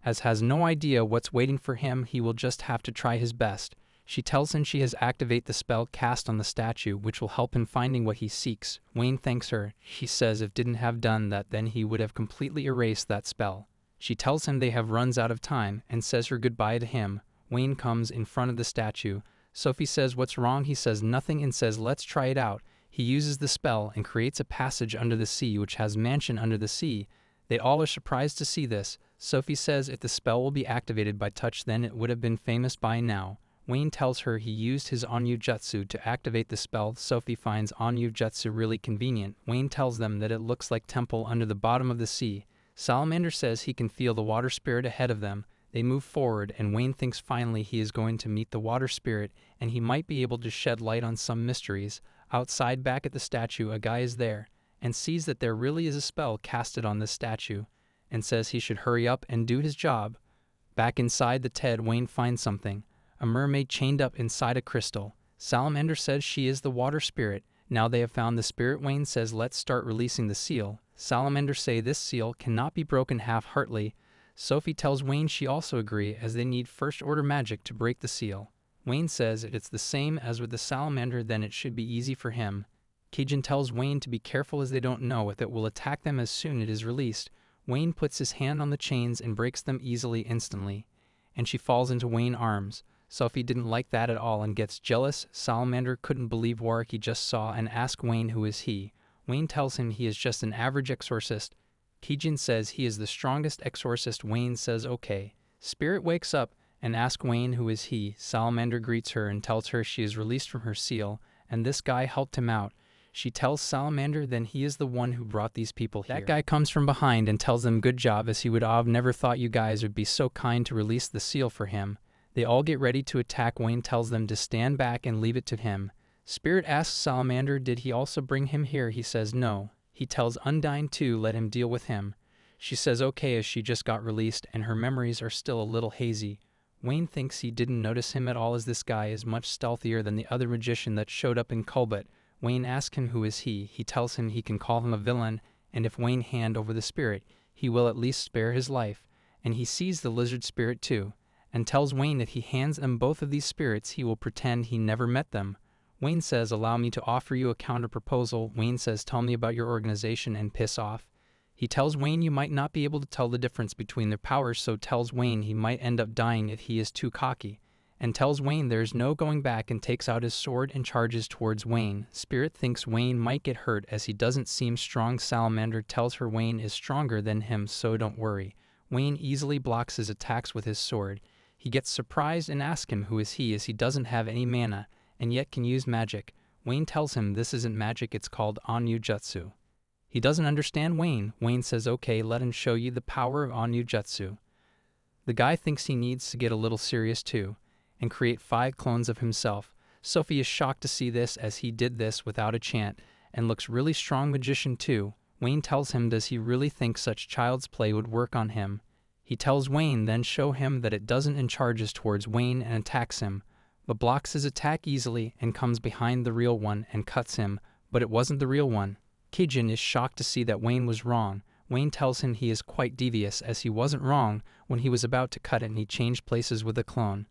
As has no idea what's waiting for him, he will just have to try his best. She tells him she has activated the spell cast on the statue which will help him finding what he seeks. Wayne thanks her. She says if didn't have done that then he would have completely erased that spell. She tells him they have runs out of time and says her goodbye to him. Wayne comes in front of the statue. Sophie says what's wrong? He says nothing and says let's try it out. He uses the spell and creates a passage under the sea which has mansion under the sea. They all are surprised to see this. Sophie says if the spell will be activated by touch then it would have been famous by now. Wayne tells her he used his onmyoujutsu to activate the spell. Sophie finds onmyoujutsu really convenient. Wayne tells them that it looks like temple under the bottom of the sea. Salamander says he can feel the water spirit ahead of them. They move forward and Wayne thinks finally he is going to meet the water spirit and he might be able to shed light on some mysteries. Outside back at the statue a guy is there and sees that there really is a spell casted on this statue and says he should hurry up and do his job. Back inside the TED, Wayne finds something. A mermaid chained up inside a crystal. Salamander says she is the water spirit. Now they have found the spirit. Wayne says let's start releasing the seal. Salamander say this seal cannot be broken half-heartedly. Sophie tells Wayne she also agree as they need first order magic to break the seal. Wayne says it's the same as with the salamander, then it should be easy for him. Kijin tells Wayne to be careful as they don't know if it will attack them as soon as it is released. Wayne puts his hand on the chains and breaks them easily instantly, and she falls into Wayne's arms. Sophie didn't like that at all and gets jealous. Salamander couldn't believe what he just saw and asks Wayne who is he. Wayne tells him he is just an average exorcist. Kijin says he is the strongest exorcist. Wayne says okay. Spirit wakes up and asks Wayne who is he. Salamander greets her and tells her she is released from her seal, and this guy helped him out. She tells Salamander then he is the one who brought these people here. That guy comes from behind and tells them good job, as he would have never thought you guys would be so kind to release the seal for him. They all get ready to attack. Wayne tells them to stand back and leave it to him. Spirit asks Salamander did he also bring him here. He says no. He tells Undyne to let him deal with him. She says okay, as she just got released and her memories are still a little hazy. Wayne thinks he didn't notice him at all, as this guy is much stealthier than the other magician that showed up in Culbut. Wayne asks him who is he. He tells him he can call him a villain, and if Wayne hand over the spirit, he will at least spare his life. And he sees the lizard spirit too, and tells Wayne if he hands them both of these spirits, he will pretend he never met them. Wayne says, allow me to offer you a counter proposal. Wayne says, tell me about your organization and piss off. He tells Wayne you might not be able to tell the difference between their powers, so tells Wayne he might end up dying if he is too cocky, and tells Wayne there's no going back and takes out his sword and charges towards Wayne. Spirit thinks Wayne might get hurt as he doesn't seem strong. Salamander tells her Wayne is stronger than him, so don't worry. Wayne easily blocks his attacks with his sword. He gets surprised and asks him who is he, as he doesn't have any mana and yet can use magic. Wayne tells him this isn't magic, it's called onmyoujutsu. He doesn't understand Wayne. Wayne says okay, let him show you the power of onmyoujutsu. The guy thinks he needs to get a little serious too and create 5 clones of himself. Sophie is shocked to see this, as he did this without a chant and looks really strong magician too. Wayne tells him does he really think such child's play would work on him. He tells Wayne then show him that it doesn't and charges towards Wayne and attacks him, but blocks his attack easily and comes behind the real one and cuts him, but it wasn't the real one. Kijin is shocked to see that Wayne was wrong. Wayne tells him he is quite devious, as he wasn't wrong when he was about to cut it and he changed places with a clone,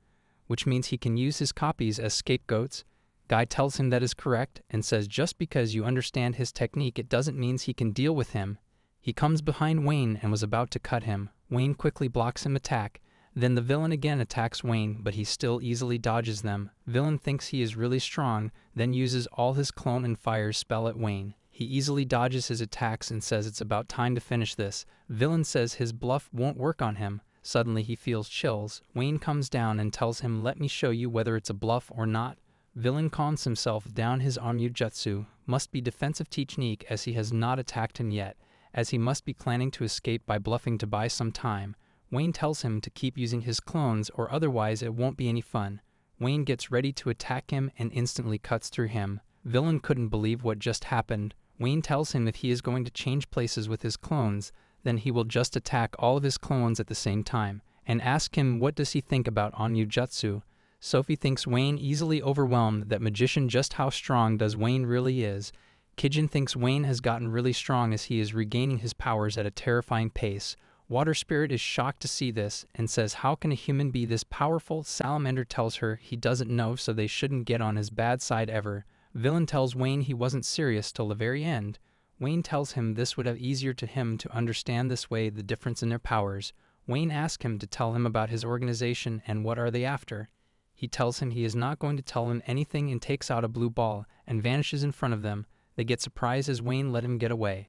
which means he can use his copies as scapegoats. Guy tells him that is correct and says just because you understand his technique it doesn't mean he can deal with him. He comes behind Wayne and was about to cut him. Wayne quickly blocks him attack. Then the villain again attacks Wayne, but he still easily dodges them. Villain thinks he is really strong, then uses all his clone and fires spell at Wayne. He easily dodges his attacks and says it's about time to finish this. Villain says his bluff won't work on him. Suddenly he feels chills. Wayne comes down and tells him let me show you whether it's a bluff or not. Villain calms himself down. His onmyoujutsu must be defensive technique, as he has not attacked him yet, as he must be planning to escape by bluffing to buy some time. Wayne tells him to keep using his clones or otherwise it won't be any fun. Wayne gets ready to attack him and instantly cuts through him. Villain couldn't believe what just happened. Wayne tells him if he is going to change places with his clones, then he will just attack all of his clones at the same time, and ask him what does he think about onmyoujutsu. Sophie thinks Wayne easily overwhelmed that magician. Just how strong does Wayne really is? Kijin thinks Wayne has gotten really strong as he is regaining his powers at a terrifying pace. Water Spirit is shocked to see this and says how can a human be this powerful? Salamander tells her he doesn't know, so they shouldn't get on his bad side ever. Villain tells Wayne he wasn't serious till the very end. Wayne tells him this would have easier to him to understand this way the difference in their powers. Wayne asks him to tell him about his organization and what are they after. He tells him he is not going to tell him anything and takes out a blue ball and vanishes in front of them. They get surprised as Wayne let him get away.